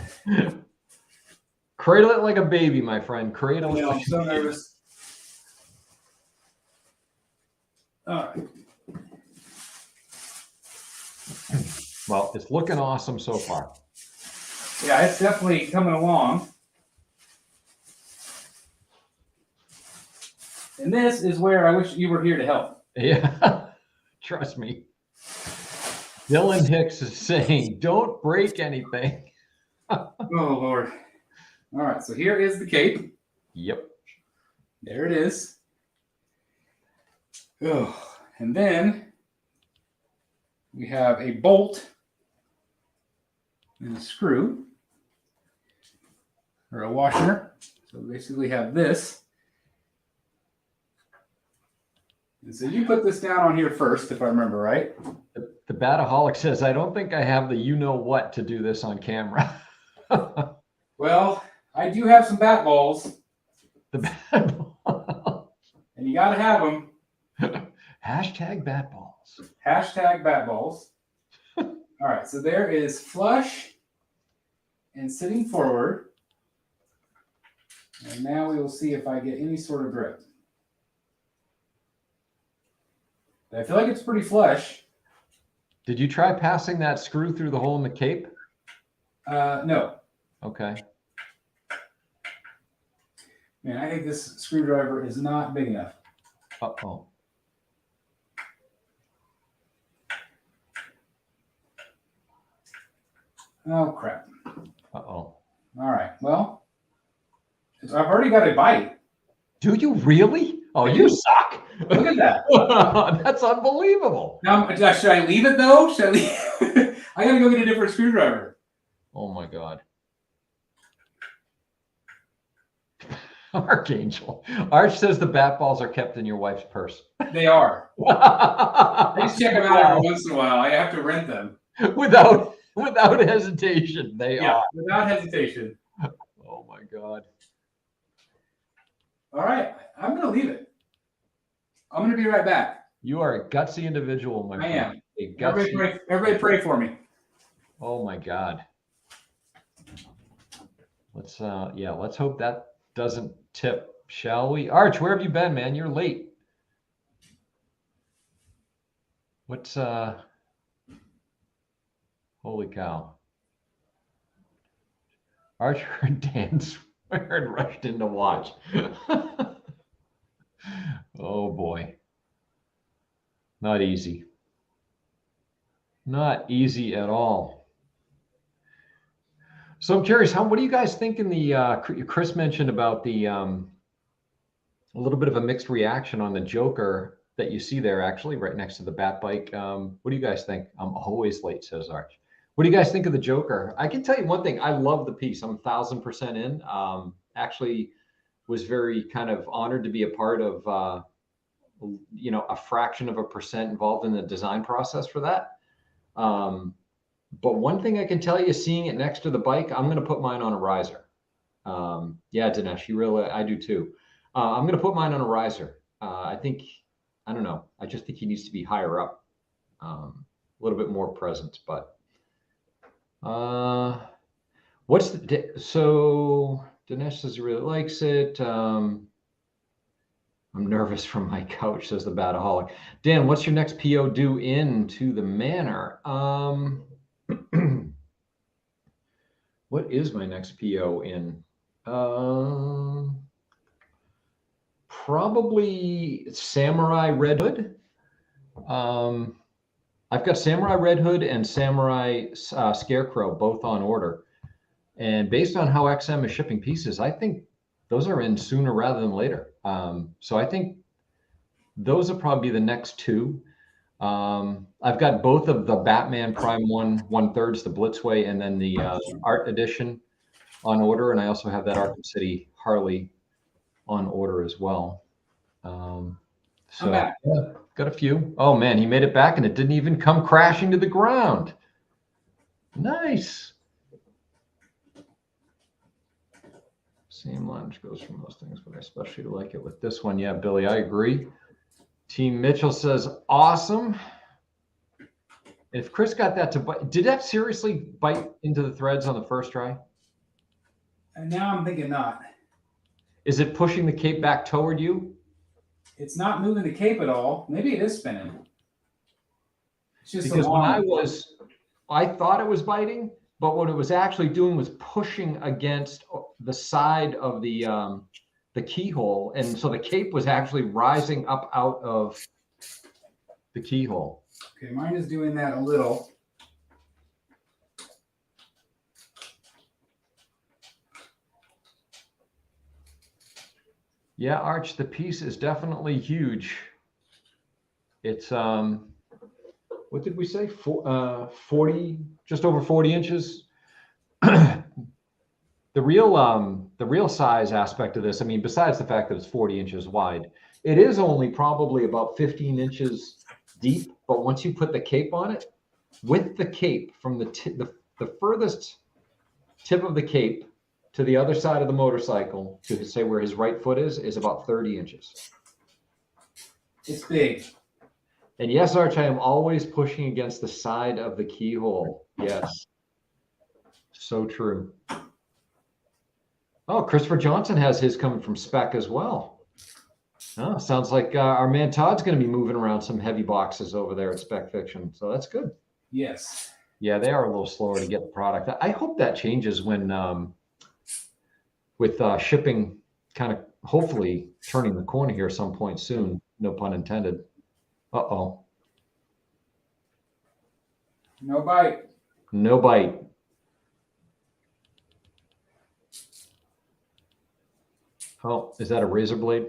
Cradle it like a baby, my friend. Cradle it. I'm so nervous. All right. Well, it's looking awesome so far. Yeah, it's definitely coming along. And this is where I wish you were here to help. Yeah, trust me. Dylan Hicks is saying, don't break anything. Oh, Lord. All right, so here is the cape. Yep. There it is. Oh, and then we have a bolt and a screw, or a washer. So we basically have this. And so you put this down on here first, if I remember right. The Bataholic says, I don't think I have the you-know-what to do this on camera. Well, I do have some bat balls. The bat ball. And you got to have them. Hashtag bat balls. Hashtag bat balls. All right, so there is flush and sitting forward. And now we will see if I get any sort of grip. I feel like it's pretty flush. Did you try passing that screw through the hole in the cape? No. Okay. Man, I think this screwdriver is not big enough. Uh-oh. Oh, crap. Uh-oh. All right. Well, I've already got a bite. Do you really? Oh, you suck. Look at that. That's unbelievable. Now, should I leave it, though? Should I leave? I got to go get a different screwdriver. Oh, my God. Archangel. Arch says the bat balls are kept in your wife's purse. They are. I just check them out every once in a while. I have to rent them. Without hesitation, they are. Without hesitation. Oh my God. All right, I'm gonna leave it. I'm gonna be right back. You are a gutsy individual, my friend. I am. A gutsy. Everybody pray for me. Oh my God. Let's let's hope that doesn't tip, shall we? Arch, where have you been, man? You're late. What's holy cow. Arch heard Dan swear and rushed in to watch. Oh boy. Not easy. Not easy at all. So I'm curious, what do you guys think in the, Chris mentioned about the, a little bit of a mixed reaction on the Joker that you see there, actually, right next to the Bat bike. What do you guys think? I'm always late, says Arch. What do you guys think of the Joker? I can tell you one thing. I love the piece. I'm 1,000% in. Actually was very kind of honored to be a part of, you know, a fraction of a percent involved in the design process for that. But one thing I can tell you, seeing it next to the bike, I'm going to put mine on a riser. Yeah, Dinesh, I do too. I'm going to put mine on a riser. I don't know. I just think he needs to be higher up, a little bit more present. But so Dinesh says he really likes it. I'm nervous from my couch, says the Bataholic. Dan, what's your next PO due into the manor? What is my next PO in? Probably Samurai Red Hood. I've got Samurai Red Hood and Samurai Scarecrow both on order. And based on how XM is shipping pieces, I think those are in sooner rather than later. So I think those will probably be the next two. I've got both of the Batman Prime 1/3, the Blitzway, and then the Art Edition on order. And I also have that Arkham City Harley on order as well. So yeah, got a few. Oh man, he made it back and it didn't even come crashing to the ground. Nice. Same lunge goes for most things, but I especially like it with this one. Yeah, Billy, I agree. Team Mitchell says, awesome. If Chris got that to bite, did that seriously bite into the threads on the first try? And now I'm thinking not. Is it pushing the cape back toward you? It's not moving the cape at all. Maybe it is spinning. It's just because when I thought it was biting, but what it was actually doing was pushing against the side of the keyhole, and so the cape was actually rising up out of the keyhole. Okay, mine is doing that a little. Yeah, Arch, the piece is definitely huge. It's what did we say? 40, just over 40 inches. The real size aspect of this, I mean, besides the fact that it's 40 inches wide, it is only probably about 15 inches deep. But once you put the cape on it, with the cape from the furthest tip of the cape to the other side of the motorcycle, to say where his right foot is about 30 inches. It's big. And yes, Arch, I am always pushing against the side of the keyhole. Yes. So true. Oh, Christopher Johnson has his coming from Spec as well. Oh, sounds like our man Todd's going to be moving around some heavy boxes over there at Spec Fiction. So that's good. Yes. Yeah, they are a little slower to get the product. I hope that changes when with shipping kind of hopefully turning the corner here some point soon. No pun intended. Uh-oh. No bite. No bite. Oh, is that a razor blade?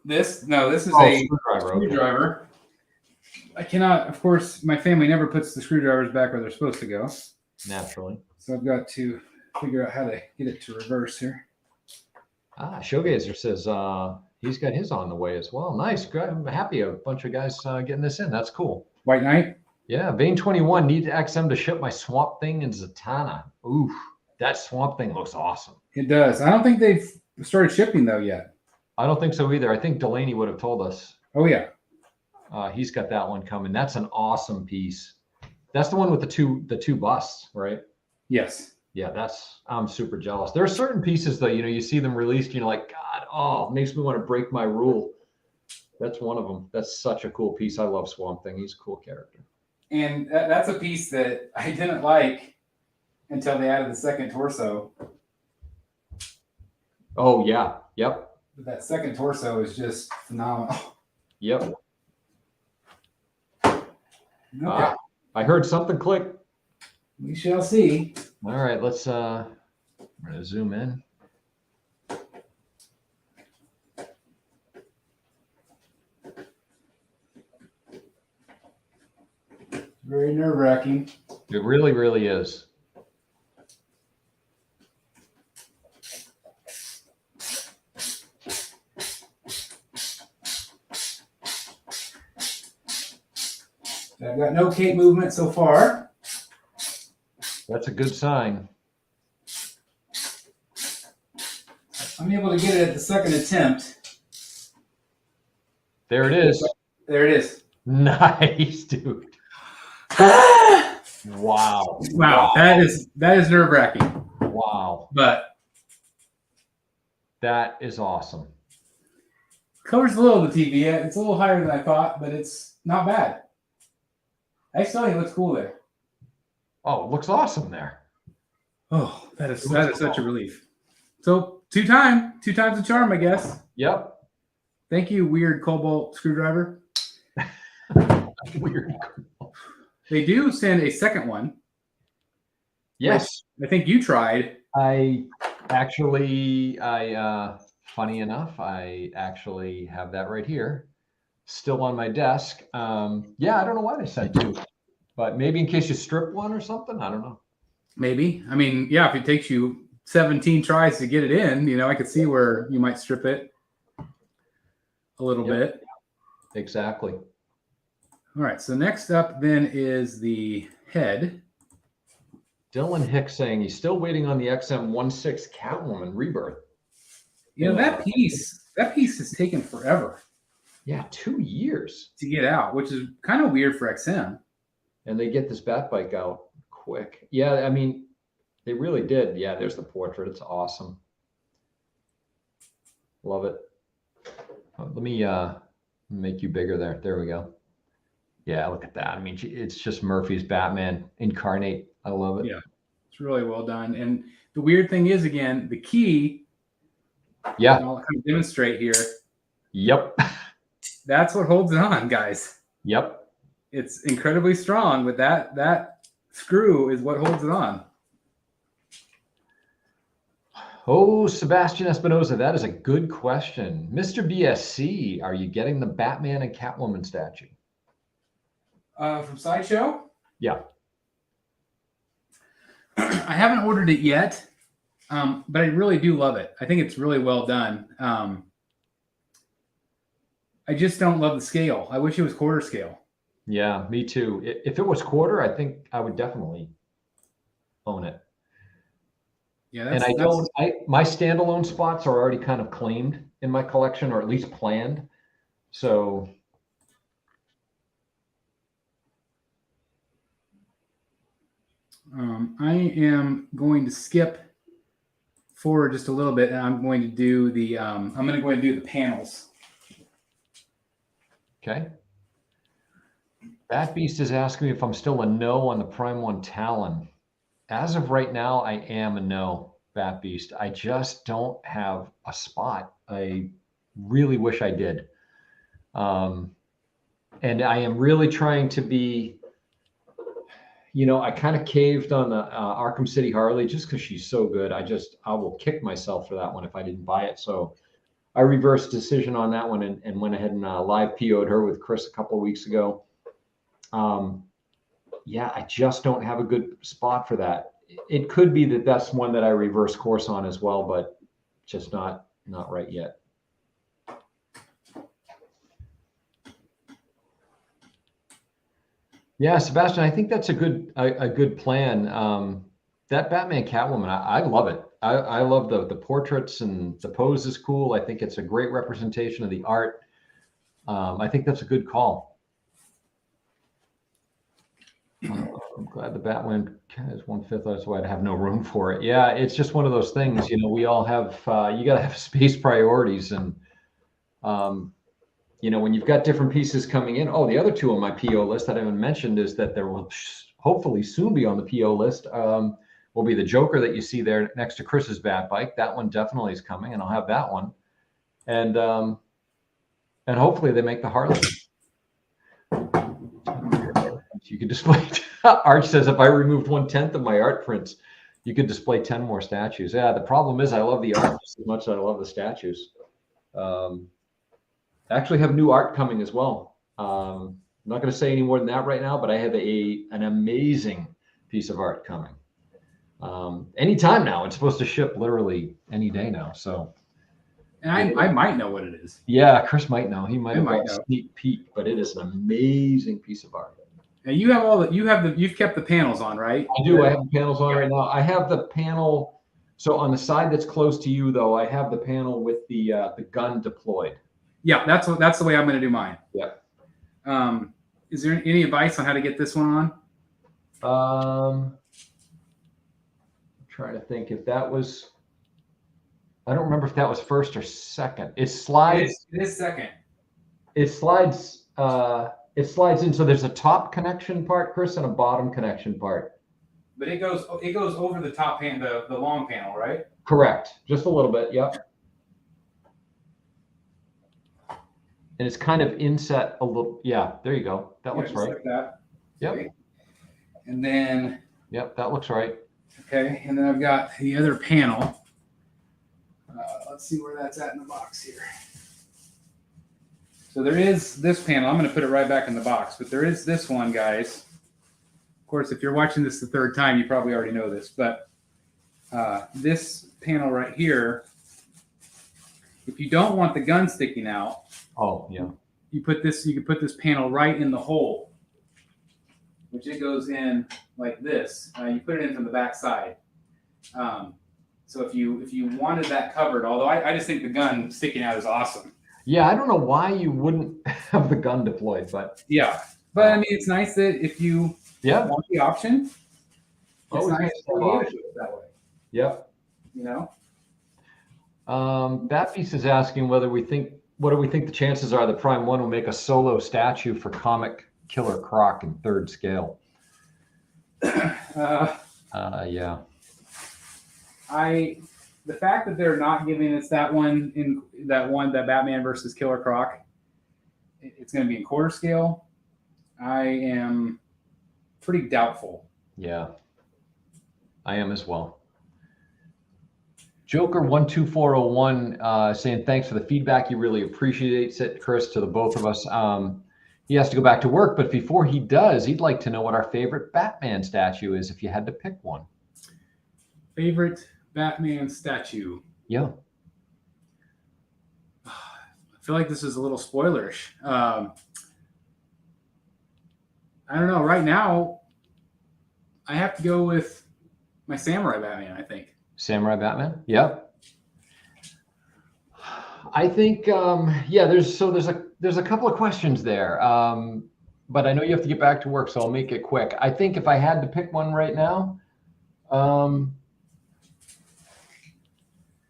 This is a screwdriver. Screwdriver. I cannot, of course, my family never puts the screwdrivers back where they're supposed to go. Naturally. So I've got to figure out how to get it to reverse here. Ah, Showgazer says he's got his on the way as well. Nice. Good. I'm happy a bunch of guys getting this in. That's cool. White Knight? Yeah. Vein 21, need XM to ship my Swamp Thing and Zatanna. Oof. That Swamp Thing looks awesome. It does. I don't think they've started shipping though yet. I don't think so either. I think Delaney would have told us. Oh yeah. He's got that one coming. That's an awesome piece. That's the one with the two busts, right? Yes. Yeah, I'm super jealous. There are certain pieces though, you see them released, like, God, it makes me want to break my rule. That's one of them. That's such a cool piece. I love Swamp Thing. He's a cool character. And that's a piece that I didn't like until they added the second torso. Oh yeah. Yep. But that second torso is just phenomenal. Yep. Okay. I heard something click. We shall see. All right, let's I'm gonna zoom in. Very nerve-wracking. It really, really is. I've got no cape movement so far. That's a good sign. I'm able to get it at the second attempt. There it is. There it is. Nice, dude. Wow. Wow. That is nerve-wracking. Wow. But that is awesome. Covers a little of the TV. It's a little higher than I thought, but it's not bad. I still think it looks cool there. Oh, it looks awesome there. Oh, that is such a relief. So two times the charm, I guess. Yep. Thank you, weird cobalt screwdriver. Weird. They do send a second one. Yes. I think you tried. Funny enough, I actually have that right here, still on my desk. Yeah, I don't know why they sent two, but maybe in case you strip one or something. I don't know. Maybe. I mean, yeah, if it takes you 17 tries to get it in, I could see where you might strip it a little bit. Exactly. All right. So next up then is the head. Dylan Hicks saying he's still waiting on the XM16 Catwoman Rebirth. That piece has taken forever. Yeah, 2 years to get out, which is kind of weird for XM. And they get this bat bike out quick. Yeah, I mean, they really did. Yeah, there's the portrait. It's awesome. Love it. Let me make you bigger there. There we go. Yeah, look at that. I mean, it's just Murphy's Batman incarnate. I love it. Yeah, it's really well done. And the weird thing is, again, the key. Yeah. I'll kind of demonstrate here. Yep. That's what holds it on, guys. Yep. It's incredibly strong, but that screw is what holds it on. Oh, Sebastian Espinoza, that is a good question. Mr. BSC, are you getting the Batman and Catwoman statue? From Sideshow? Yeah. I haven't ordered it yet, but I really do love it. I think it's really well done. I just don't love the scale. I wish it was quarter scale. Yeah, me too. If it was quarter, I think I would definitely own it. Yeah, and my standalone spots are already kind of claimed in my collection, or at least planned. So I am going to skip forward just a little bit, and I'm going to do the panels. Okay. Bat Beast is asking me if I'm still a no on the Prime 1 Talon. As of right now, I am a no, Bat Beast. I just don't have a spot. I really wish I did. And I am really trying to be, I kind of caved on the Arkham City Harley just because she's so good. I will kick myself for that one if I didn't buy it. So I reversed decision on that one and went ahead and live PO'd her with Chris a couple of weeks ago. Yeah, I just don't have a good spot for that. It could be that that's one that I reverse course on as well, but just not right yet. Yeah, Sebastian, I think that's a good plan. that Batman Catwoman, I love it. I love the portraits, and the pose is cool. I think it's a great representation of the art. I think that's a good call. I'm glad the Batman is 1/5. That's why I'd have no room for it. Yeah, it's just one of those things. You know, we all have. You got to have space priorities, and you know, when you've got different pieces coming in. Oh, the other two on my PO list that I haven't mentioned is that there will hopefully soon be on the PO list. Will be the Joker that you see there next to Chris's Bat Bike. That one definitely is coming, and I'll have that one. And hopefully they make the Harley. You could display. Arch says, if I removed 1/10 of my art prints, you could display 10 more statues. Yeah, the problem is I love the art just as much as I love the statues. I actually have new art coming as well. I'm not going to say any more than that right now, but I have an amazing piece of art coming. Anytime now. It's supposed to ship literally any day now. So, and I might know what it is. Yeah, Chris might know. He might have got a sneak peek, but it is an amazing piece of art. And you have you've kept the panels on, right? I do. I have the panels on right now. I have the panel. So on the side that's close to you, though, I have the panel with the gun deployed. Yeah, that's the way I'm going to do mine. Yeah. Is there any advice on how to get this one on? I'm trying to think if that was. I don't remember if that was first or second. It slides. It is second. It slides. It slides in. So there's a top connection part, Chris, and a bottom connection part. But it goes over the top the long panel, right? Correct. Just a little bit. Yep. And it's kind of inset a little. Yeah, there you go. That looks right. Like that. Yep. Okay. And then. Yep, that looks right. Okay, and then I've got the other panel. Let's see where that's at in the box here. So there is this panel. I'm going to put it right back in the box, but there is this one, guys. Of course, if you're watching this the third time, you probably already know this, but this panel right here, if you don't want the gun sticking out, oh yeah, you can put this panel right in the hole, which it goes in like this. You put it in from the back side. So if you wanted that covered, although I just think the gun sticking out is awesome. Yeah, I don't know why you wouldn't have the gun deployed, but yeah, but I mean it's nice that if you want the option, it's nice to be able to do it that way. Yep. You know. That piece is asking what do we think the chances are that Prime 1 will make a solo statue for comic Killer Croc in 3rd scale? Yeah. The fact that they're not giving us that Batman versus Killer Croc, it's going to be in quarter scale. I am pretty doubtful. Yeah, I am as well. Joker 12401 saying thanks for the feedback. He really appreciates it, Chris, to the both of us. He has to go back to work, but before he does, he'd like to know what our favorite Batman statue is if you had to pick one. Favorite Batman statue? Yeah. I feel like this is a little spoilerish. I don't know. Right now, I have to go with my Samurai Batman, I think. Samurai Batman? Yeah. I think, yeah, there's a couple of questions there. But I know you have to get back to work, so I'll make it quick. I think if I had to pick one right now,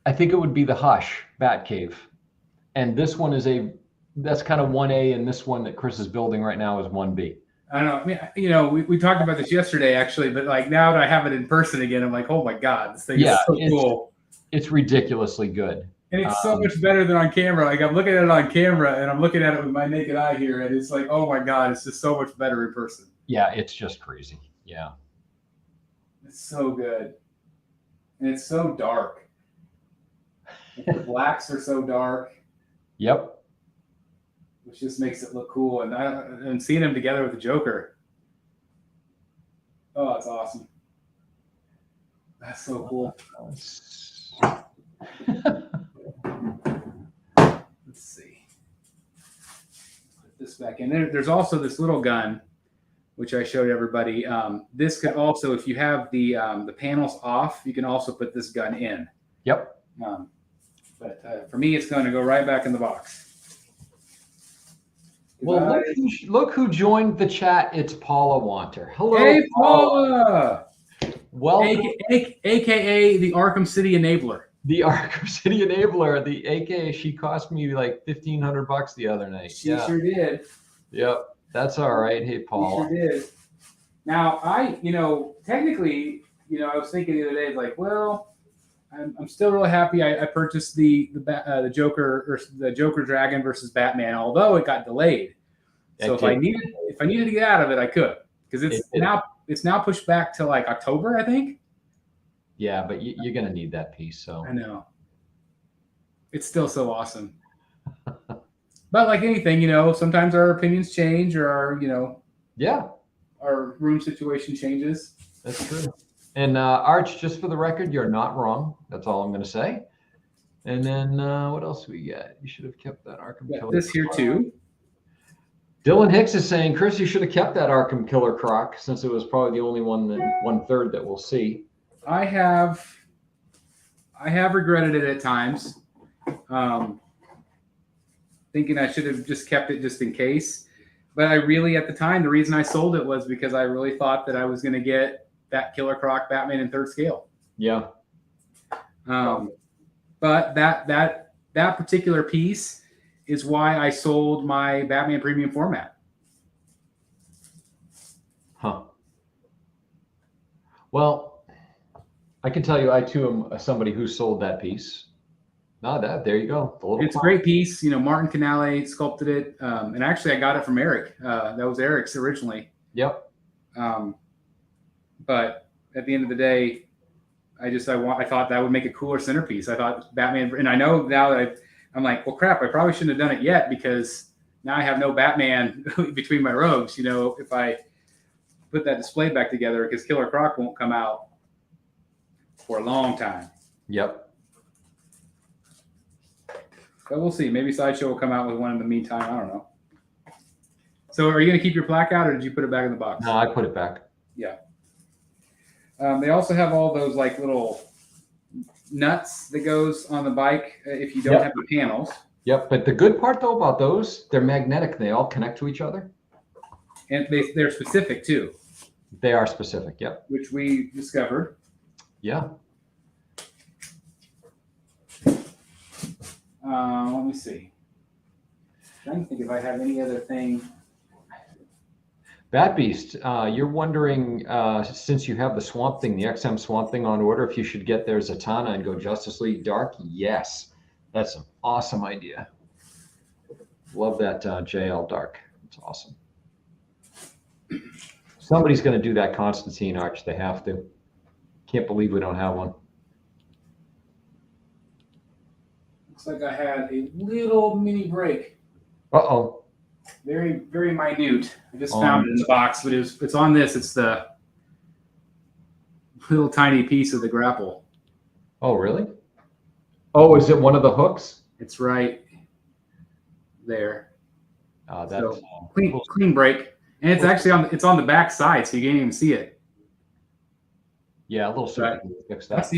I think it would be the Hush Batcave. And this one that's kind of 1A, and this one that Chris is building right now is 1B. I don't know. I mean, you know, we talked about this yesterday, actually, but like now that I have it in person again, I'm like, oh my God, this thing is so cool. It's ridiculously good. And it's so much better than on camera. Like I'm looking at it on camera and I'm looking at it with my naked eye here, and it's like, oh my God, it's just so much better in person. Yeah, it's just crazy. Yeah. It's so good. And it's so dark. The blacks are so dark. Yep. Which just makes it look cool. And seeing them together with the Joker. Oh, it's awesome. That's so cool. Let's see. Put this back in. There's also this little gun which I showed everybody. This could also, if you have the panels off, you can also put this gun in. Yep. But for me, it's going to go right back in the box. Well, look who joined the chat. It's Paula Wanter. Hello, hey, Paula. Welcome. AKA the Arkham City Enabler. The Arkham City Enabler. The AKA, she cost me like $1,500 the other night. She sure did. Yep. That's all right. Hey, Paula. She sure did. Now, technically, I was thinking the other day, like, well, I'm still really happy I purchased the Joker or the Joker Dragon versus Batman, although it got delayed. So if I needed to get out of it, I could, because it's now pushed back to like October, I think. Yeah, but you're gonna need that piece. So I know. It's still so awesome. But like anything, sometimes our opinions change, or our our room situation changes. That's true. And Arch, just for the record, you're not wrong. That's all I'm going to say. And then what else we got? You should have kept that Arkham Killer. This here too. Dylan Hicks is saying, Chris, you should have kept that Arkham Killer Croc, since it was probably the only one-third that we'll see. I have regretted it at times, thinking I should have just kept it just in case. But I really, at the time, the reason I sold it was because I really thought that I was going to get that Killer Croc Batman in 3rd scale. Yeah. But that particular piece is why I sold my Batman Premium format. Huh. Well, I can tell you, I too am somebody who sold that piece. There you go. It's a great piece. Martin Canale sculpted it. And actually I got it from Eric. That was Eric's originally. Yep. But at the end of the day, I thought that would make a cooler centerpiece. I thought Batman, and I know now that I'm like, well, crap, I probably shouldn't have done it yet, because now I have no Batman between my rogues. If I put that display back together, because Killer Croc won't come out for a long time. Yep. But we'll see. Maybe Sideshow will come out with one in the meantime. I don't know. So are you going to keep your plaque out, or did you put it back in the box? No, I put it back. Yeah. They also have all those like little nuts that goes on the bike if you don't have the panels. Yep. But the good part though about those, they're magnetic. They all connect to each other. And they're specific too. They are specific. Yep. Which we discovered. Yeah. Let me see. I'm trying to think if I have any other thing. Bat Beast, you're wondering, since you have the Swamp Thing, the XM Swamp Thing on order, if you should get their Zatanna and go Justice League Dark. Yes, that's an awesome idea. Love that JL Dark. It's awesome. Somebody's going to do that Constantine Arch. They have to. Can't believe we don't have one. Looks like I had a little mini break. Uh-oh. Very, very minute. I just found it in the box, but it's on this. It's the little tiny piece of the grapple. Oh, really? Oh, is it one of the hooks? It's right there. That's so clean break, and it's actually on the back side, so you can't even see it. Yeah, a little circuit. Fix that. That's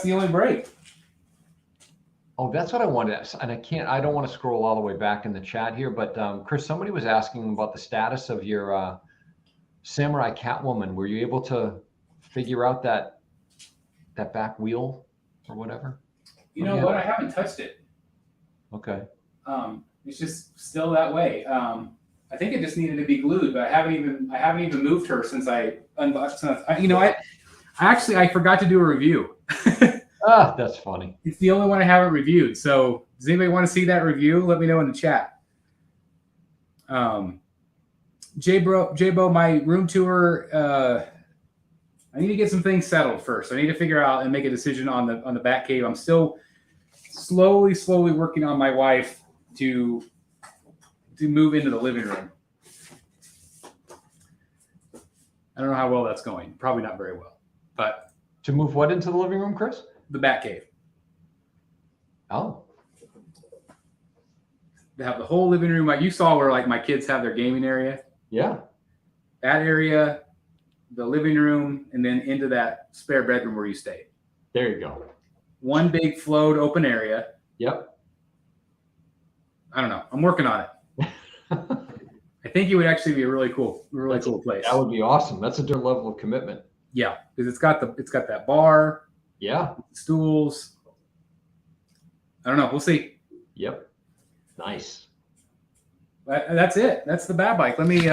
the only break. Oh, that's what I wanted, and I don't want to scroll all the way back in the chat here, but Chris, somebody was asking about the status of your Samurai Catwoman. Were you able to figure out that back wheel or whatever? You know what? I haven't touched it. Okay. It's just still that way. I think it just needed to be glued, but I haven't even moved her since I unboxed. I forgot to do a review. That's funny. It's the only one I haven't reviewed. So does anybody want to see that review? Let me know in the chat. J-Bo, my room tour, I need to get some things settled first. I need to figure out and make a decision on the Batcave. I'm still slowly working on my wife to move into the living room. I don't know how well that's going. Probably not very well. But to move what into the living room, Chris? The Batcave. Oh. They have the whole living room. Like you saw where like my kids have their gaming area. Yeah. that area, the living room, and then into that spare bedroom where you stay. There you go. One big flowed open area. Yep. I don't know. I'm working on it. I think it would actually be a really cool place. That would be awesome. That's a good level of commitment. Yeah, because it's got that bar. Yeah. Stools. I don't know. We'll see. Yep. Nice. That's it. That's the Bat Bike. Let me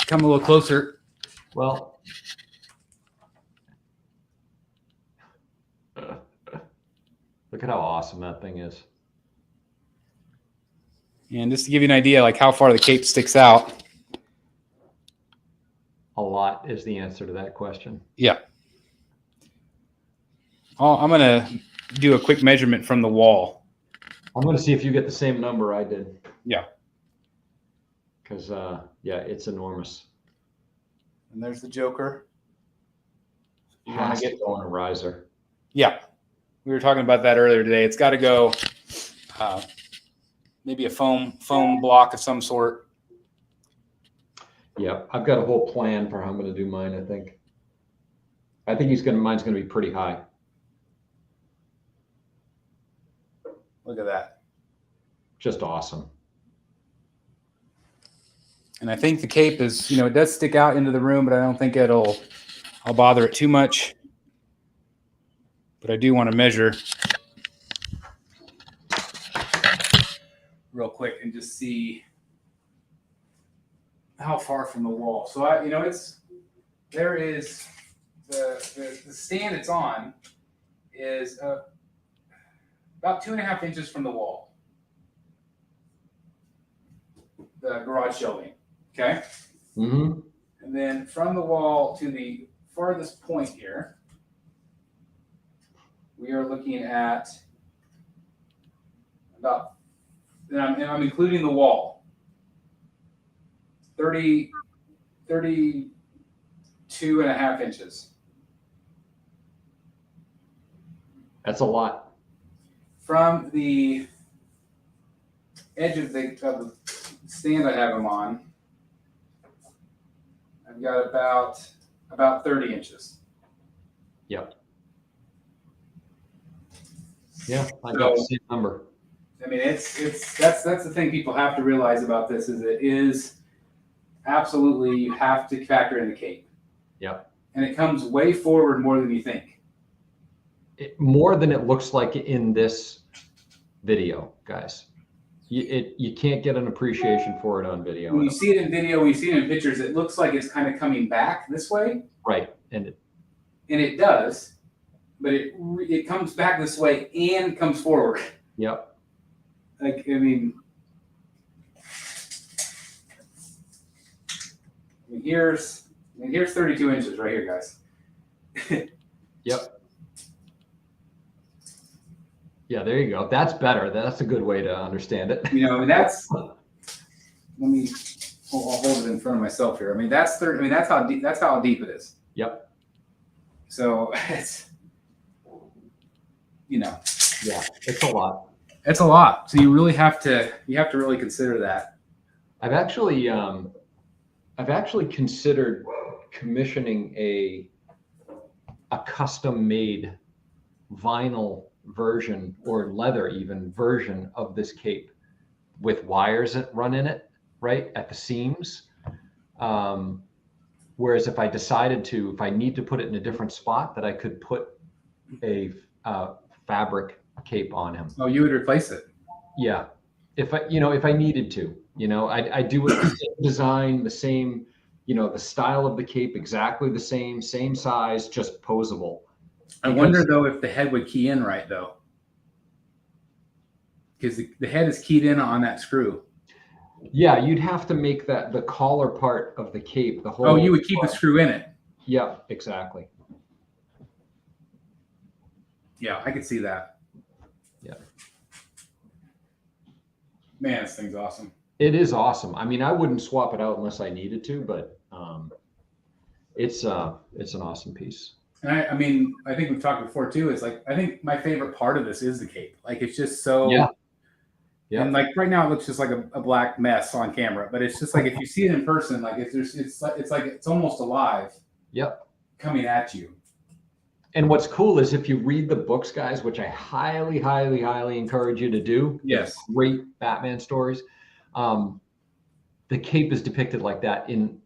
come a little closer. Well, look at how awesome that thing is. And just to give you an idea, like how far the cape sticks out. A lot is the answer to that question. Yeah. I'm going to do a quick measurement from the wall. I'm going to see if you get the same number I did. Yeah. Because, yeah, it's enormous. And there's the Joker. You want to get going a riser. Yeah. We were talking about that earlier today. It's got to go maybe a foam block of some sort. Yeah, I've got a whole plan for how I'm going to do mine, I think. Mine's going to be pretty high. Look at that. Just awesome. And I think the cape is, it does stick out into the room, but I don't think I'll bother it too much. But I do want to measure real quick and just see how far from the wall. So there is the stand it's on is about 2.5 inches from the wall. The garage shelving. Okay. Mm-hmm. And then from the wall to the farthest point here, we are looking at about, and I'm including the wall, 32.5 inches. That's a lot. From the edge of the stand I have them on, I've got about 30 inches. Yep. Yeah, I got the same number. I mean, that's the thing people have to realize about this is it is absolutely, you have to factor in the cape. Yep. And it comes way forward more than you think. More than it looks like in this video, guys. You can't get an appreciation for it on video. When you see it in video, when you see it in pictures, it looks like it's kind of coming back this way. Right. And it does, but it comes back this way and comes forward. Yep. Like, I mean, here's 32 inches right here, guys. Yep. Yeah, there you go. That's better. That's a good way to understand it. That's. I'll hold it in front of myself here. I mean, that's how deep. That's how deep it is. Yep. So it's. Yeah, it's a lot. It's a lot. So you really have to really consider that. I've actually considered commissioning a custom-made vinyl version or leather even version of this cape with wires that run in it, right at the seams. Whereas if I need to put it in a different spot, that I could put a fabric cape on him. Oh, you would replace it? Yeah, if I needed to, I do it the same design, the same, the style of the cape exactly the same size, just posable. I wonder though if the head would key in right though, because the head is keyed in on that screw. Yeah, you'd have to make that the collar part of the cape, the whole. Oh, you would keep a screw in it. Yeah, exactly. Yeah, I could see that. Yeah. Man, this thing's awesome. It is awesome. I mean, I wouldn't swap it out unless I needed to, but it's an awesome piece. And I mean, I think we've talked before too. It's like, I think my favorite part of this is the cape. Like, it's just so, Yeah. And like right now, it looks just like a black mess on camera. But it's just like if you see it in person, like it's almost alive. Yep. Coming at you. And what's cool is if you read the books, guys, which I highly, highly, highly encourage you to do. Yes. Great Batman stories. The cape is depicted like that in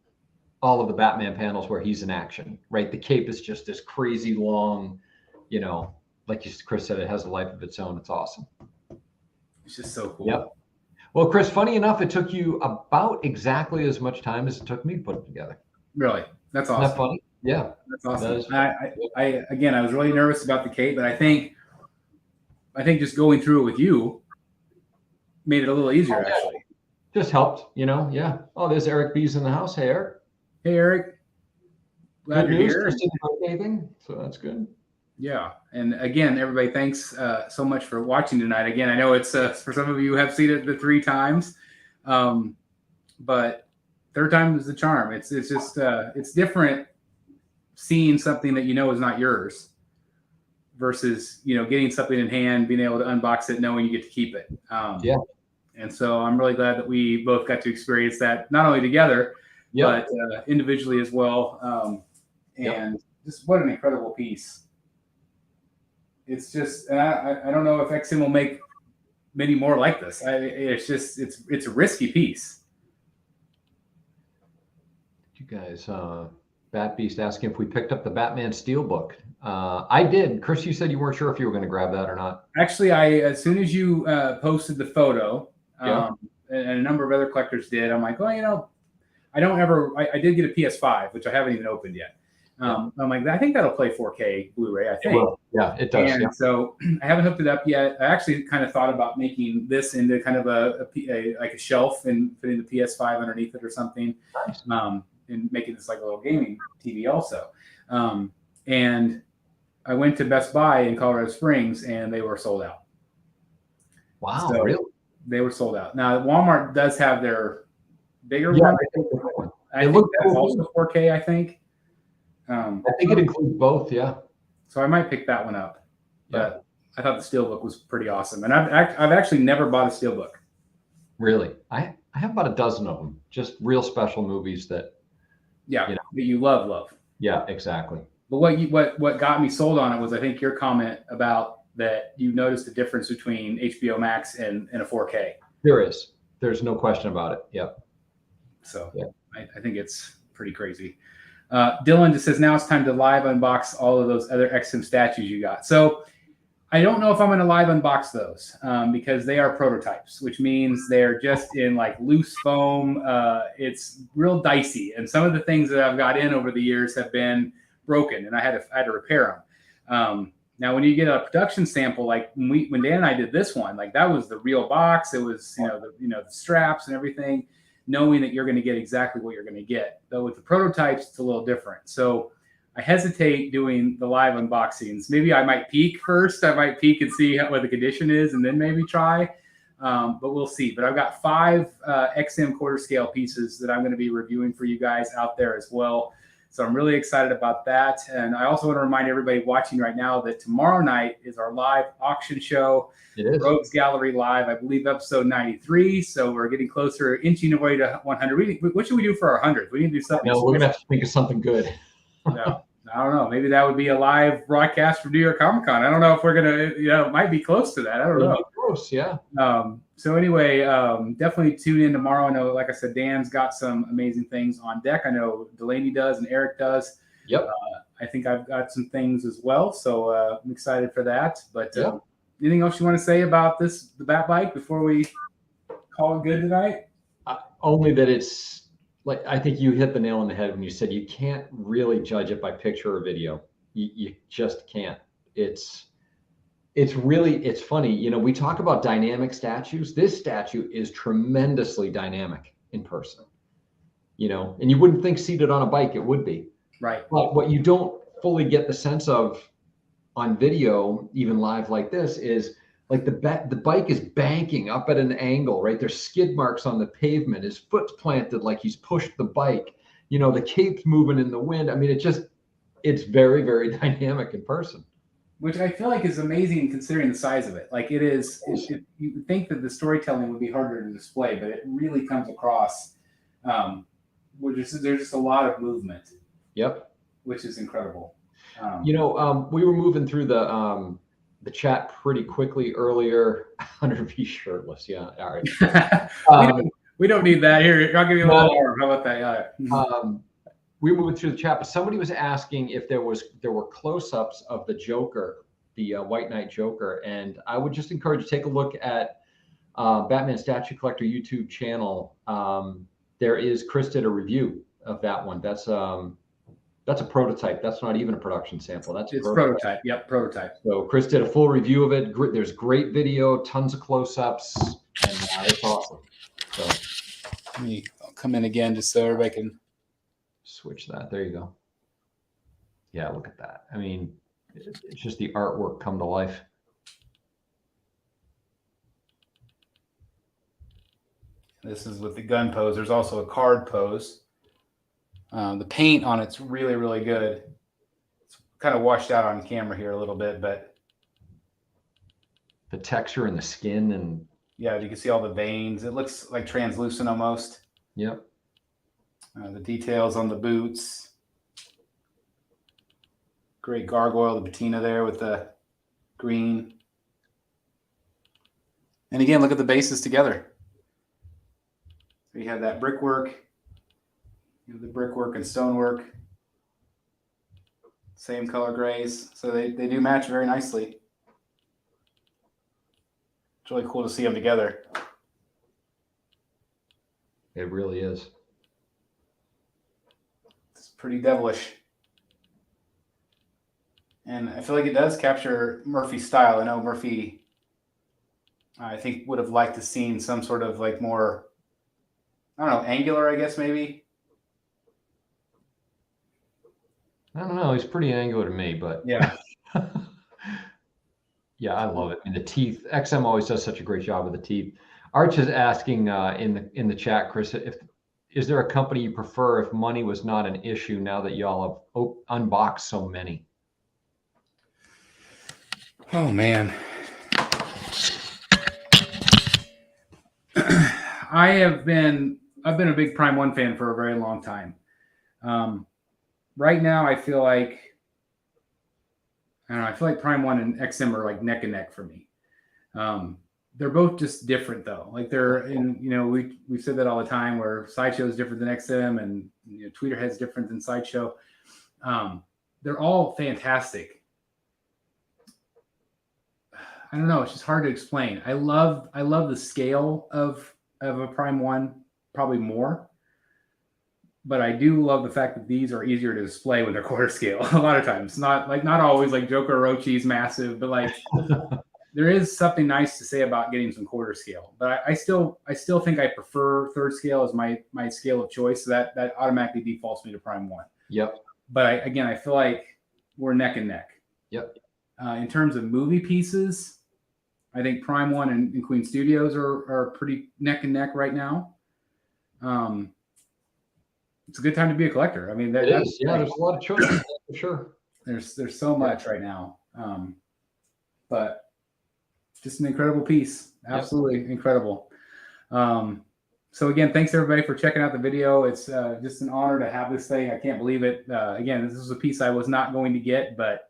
all of the Batman panels where he's in action, right? The cape is just this crazy long, like Chris said, it has a life of its own. It's awesome. It's just so cool. Yep. Well, Chris, funny enough, it took you about exactly as much time as it took me to put it together. Really? That's awesome. Isn't that funny? Yeah. That's awesome. I was really nervous about the cape, but I think just going through it with you made it a little easier, actually. Just helped, yeah. Oh, there's Eric B's in the house. Hey, Eric. Hey, Eric. Glad you're here. Chris didn't know anything, so that's good. Yeah. And again, everybody, thanks so much for watching tonight. Again, I know it's for some of you who have seen it the 3 times, but third time is the charm. It's just it's different seeing something that is not yours versus getting something in hand, being able to unbox it, knowing you get to keep it. Yeah. And so I'm really glad that we both got to experience that, not only together, but individually as well. And just what an incredible piece. It's just, and I don't know if XM will make many more like this. It's a risky piece. You guys, Bat Beast asking if we picked up the Batman Steelbook. I did. Chris, you said you weren't sure if you were going to grab that or not. Actually, as soon as you posted the photo, and a number of other collectors did, I'm like, well, I did get a PS5, which I haven't even opened yet. I'm like, I think that'll play 4K Blu-ray, I think. Yeah, it does. And so I haven't hooked it up yet. I actually kind of thought about making this into kind of like a shelf and putting the PS5 underneath it or something. Nice. And making this like a little gaming TV also. And I went to Best Buy in Colorado Springs and they were sold out. Wow, so really? They were sold out. Now Walmart does have their bigger one. I think that's also 4K, I think. I think it includes both, yeah. So I might pick that one up. But I thought the Steelbook was pretty awesome. And I've actually never bought a Steelbook. Really? I have about a dozen of them. Just real special movies that that you love. Yeah, exactly. But what got me sold on it was I think your comment about that you noticed the difference between HBO Max and a 4K. There is. There's no question about it. Yep. So I think it's pretty crazy. Dylan just says now it's time to live unbox all of those other XM statues you got. So I don't know if I'm going to live unbox those because they are prototypes, which means they're just in like loose foam. It's real dicey. And some of the things that I've got in over the years have been broken and I had to repair them. Now, when you get a production sample, like when Dan and I did this one, like that was the real box. It was, the straps and everything, knowing that you're going to get exactly what you're going to get. Though with the prototypes, it's a little different. So I hesitate doing the live unboxings. Maybe I might peek first. I might peek and see what the condition is and then maybe try, but we'll see. But I've got 5 XM quarter scale pieces that I'm going to be reviewing for you guys out there as well. So I'm really excited about that. And I also want to remind everybody watching right now that tomorrow night is our live auction show. It is. Rogues Gallery Live, I believe episode 93. So we're getting closer, inching away to 100. What should we do for our 100th? We need to do something. No, we're going to have to think of something good. No, I don't know. Maybe that would be a live broadcast from New York Comic Con. I don't know if we're going to, it might be close to that. I don't know. Close, yeah. So anyway, definitely tune in tomorrow. I know, like I said, Dan's got some amazing things on deck. I know Delaney does and Eric does. Yep. I think I've got some things as well. So I'm excited for that. But anything else you want to say about the Bat Bike before we call it good tonight? Only that it's like, I think you hit the nail on the head when you said you can't really judge it by picture or video. You just can't. It's funny. We talk about dynamic statues. This statue is tremendously dynamic in person, and you wouldn't think seated on a bike, it would be. Right. But what you don't fully get the sense of on video, even live like this, is like the bike is banking up at an angle, right? There's skid marks on the pavement. His foot's planted like he's pushed the bike. The cape's moving in the wind. I mean, it's very, very dynamic in person. which I feel like is amazing considering the size of it. Like it is, you would think that the storytelling would be harder to display, but it really comes across. There's just a lot of movement. Yep. Which is incredible. We were moving through the chat pretty quickly earlier. Hunter V shirtless. Yeah. All right. We don't need that. Here, I'll give you a little more. How about that? Yeah. We were moving through the chat, but somebody was asking if there were close-ups of the Joker, the White Knight Joker, and I would just encourage you to take a look at Batman Statue Collector YouTube channel. Chris did a review of that one. That's a prototype. That's not even a production sample. It's prototype. Yep, prototype. So Chris did a full review of it. There's great video, tons of close-ups, and it's awesome. So let me come in again just so everybody can switch that. There you go. Yeah, look at that. I mean, it's just the artwork come to life. This is with the gun pose. There's also a card pose. The paint on it's really, really good. It's kind of washed out on camera here a little bit, but the texture and the skin, and yeah, you can see all the veins. It looks like translucent almost. Yep. The details on the boots. Great gargoyle, the patina there with the green. And again, look at the bases together. So you have that brickwork. You have the brickwork and stonework. Same color grays. So they do match very nicely. It's really cool to see them together. It really is. It's pretty devilish. And I feel like it does capture Murphy's style. I know Murphy, I think, would have liked to seen some sort of like more, I don't know, angular, I guess, maybe. I don't know. He's pretty angular to me, but yeah. Yeah, I love it. And the teeth, XM always does such a great job with the teeth. Arch is asking in the chat, Chris, is there a company you prefer if money was not an issue now that y'all have unboxed so many? Oh man. I've been a big Prime 1 fan for a very long time. Right now I feel like Prime 1 and XM are like neck and neck for me. They're both just different though. Like they're in, we've said that all the time where Sideshow is different than XM and Tweeterhead's different than Sideshow. They're all fantastic. I don't know. It's just hard to explain. I love the scale of a Prime 1 probably more, but I do love the fact that these are easier to display when they're quarter scale. A lot of times, not always like Joker Orochi's massive, but like there is something nice to say about getting some quarter scale. But I still think I prefer third scale as my scale of choice. So that automatically defaults me to Prime 1. Yep. But I feel like we're neck and neck. Yep. In terms of movie pieces, I think Prime 1 and Queen Studios are pretty neck and neck right now. It's a good time to be a collector. I mean, there's a lot of choices for sure. There's so much right now, but just an incredible piece. Absolutely incredible. So again, thanks everybody for checking out the video. It's just an honor to have this thing. I can't believe it. Again, this is a piece I was not going to get, but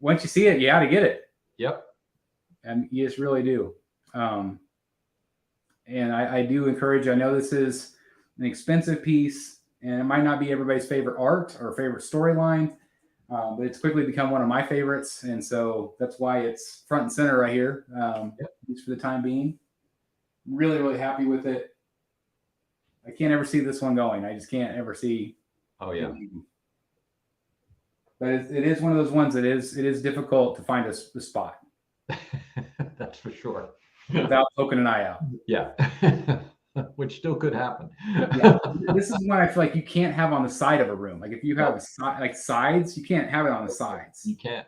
once you see it, you got to get it. Yep. And you just really do. And I do encourage, I know this is an expensive piece and it might not be everybody's favorite art or favorite storyline, but it's quickly become one of my favorites. And so that's why it's front and center right here, at least for the time being. Really, really happy with it. I can't ever see this one going. I just can't ever see. Oh yeah. But it is one of those ones that it is difficult to find a spot. That's for sure. Without poking an eye out. Yeah. Which still could happen. Yeah. This is one I feel like you can't have on the side of a room. Like if you have like sides, you can't have it on the sides. You can't.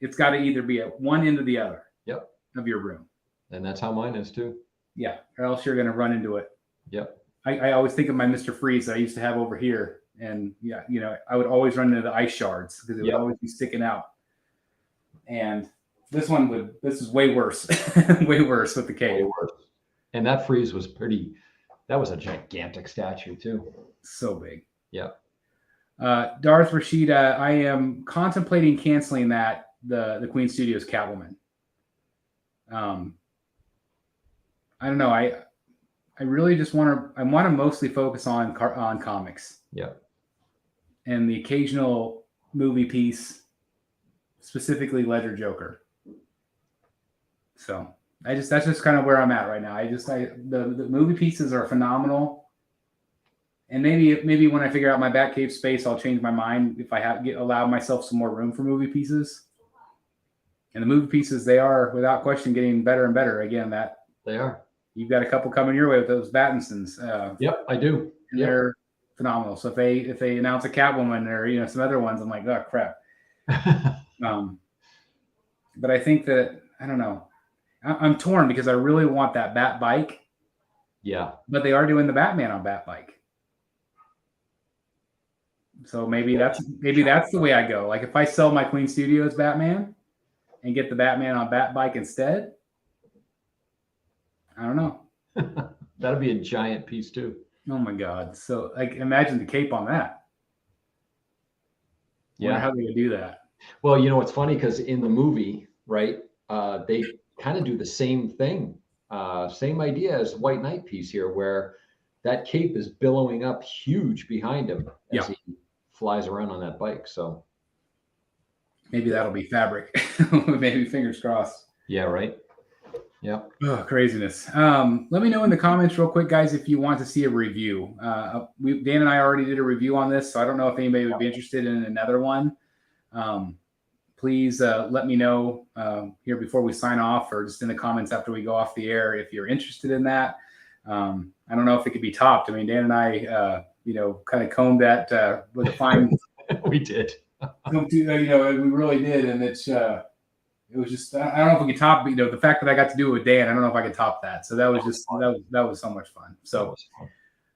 It's got to either be at one end or the other. Yep. Of your room. And that's how mine is too. Yeah. Or else you're going to run into it. Yep. I always think of my Mr. Freeze that I used to have over here. And I would always run into the ice shards because it would always be sticking out. And this is way worse, way worse with the cape. Way worse. And that frieze was that was a gigantic statue too. So big. Yeah. Darth Rashida, I am contemplating canceling the Queen Studios Catwoman. I don't know. I really just want to mostly focus on comics. Yeah. And the occasional movie piece, specifically Ledger Joker. So that's just kind of where I'm at right now. The movie pieces are phenomenal. And maybe when I figure out my Batcave space, I'll change my mind if I allow myself some more room for movie pieces. And the movie pieces, they are without question getting better and better. Again, they are. You've got a couple coming your way with those Battinsons. Yep, I do. And they're phenomenal. So if they announce a Catwoman or some other ones, I'm like, oh crap. But I think that I don't know. I'm torn because I really want that Bat bike. Yeah. But they are doing the Batman on Bat bike. So maybe that's the way I go. Like if I sell my Queen Studios Batman and get the Batman on Bat bike instead, I don't know. That'd be a giant piece too. Oh my God. So like imagine the cape on that. Yeah. Wonder how they would do that. Well, it's funny because in the movie, right, they kind of do the same thing. Same idea as White Knight piece here, where that cape is billowing up huge behind him as he flies around on that bike. So maybe that'll be fabric. Maybe fingers crossed. Yeah, right. Yeah. Oh, craziness. Let me know in the comments real quick, guys, if you want to see a review. Dan and I already did a review on this, so I don't know if anybody would be interested in another one. Please let me know here before we sign off or just in the comments after we go off the air if you're interested in that. I don't know if it could be topped. I mean, Dan and I, kind of combed that with a fine. We did. We really did, and it was just I don't know if we could top. The fact that I got to do it with Dan, I don't know if I could top that. So that was just that was so much fun. So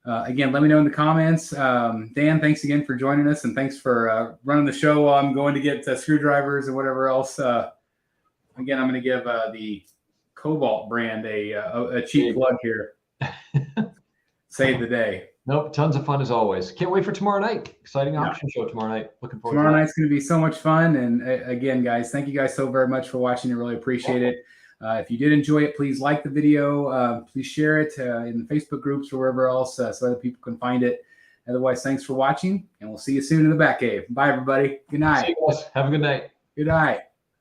again, let me know in the comments. Dan, thanks again for joining us, and thanks for running the show while I'm going to get screwdrivers and whatever else. Again, I'm going to give the Cobalt brand a cheap plug here. Save the day. Nope, tons of fun as always. Can't wait for tomorrow night. Exciting auction show tomorrow night. Looking forward. Tomorrow night's going to be so much fun. And again, guys, thank you guys so very much for watching. I really appreciate it. If you did enjoy it, please like the video. Please share it in the Facebook groups or wherever else so other people can find it. Otherwise, thanks for watching, and we'll see you soon in the Batcave. Bye, everybody. Good night. See you guys. Have a good night. Good night.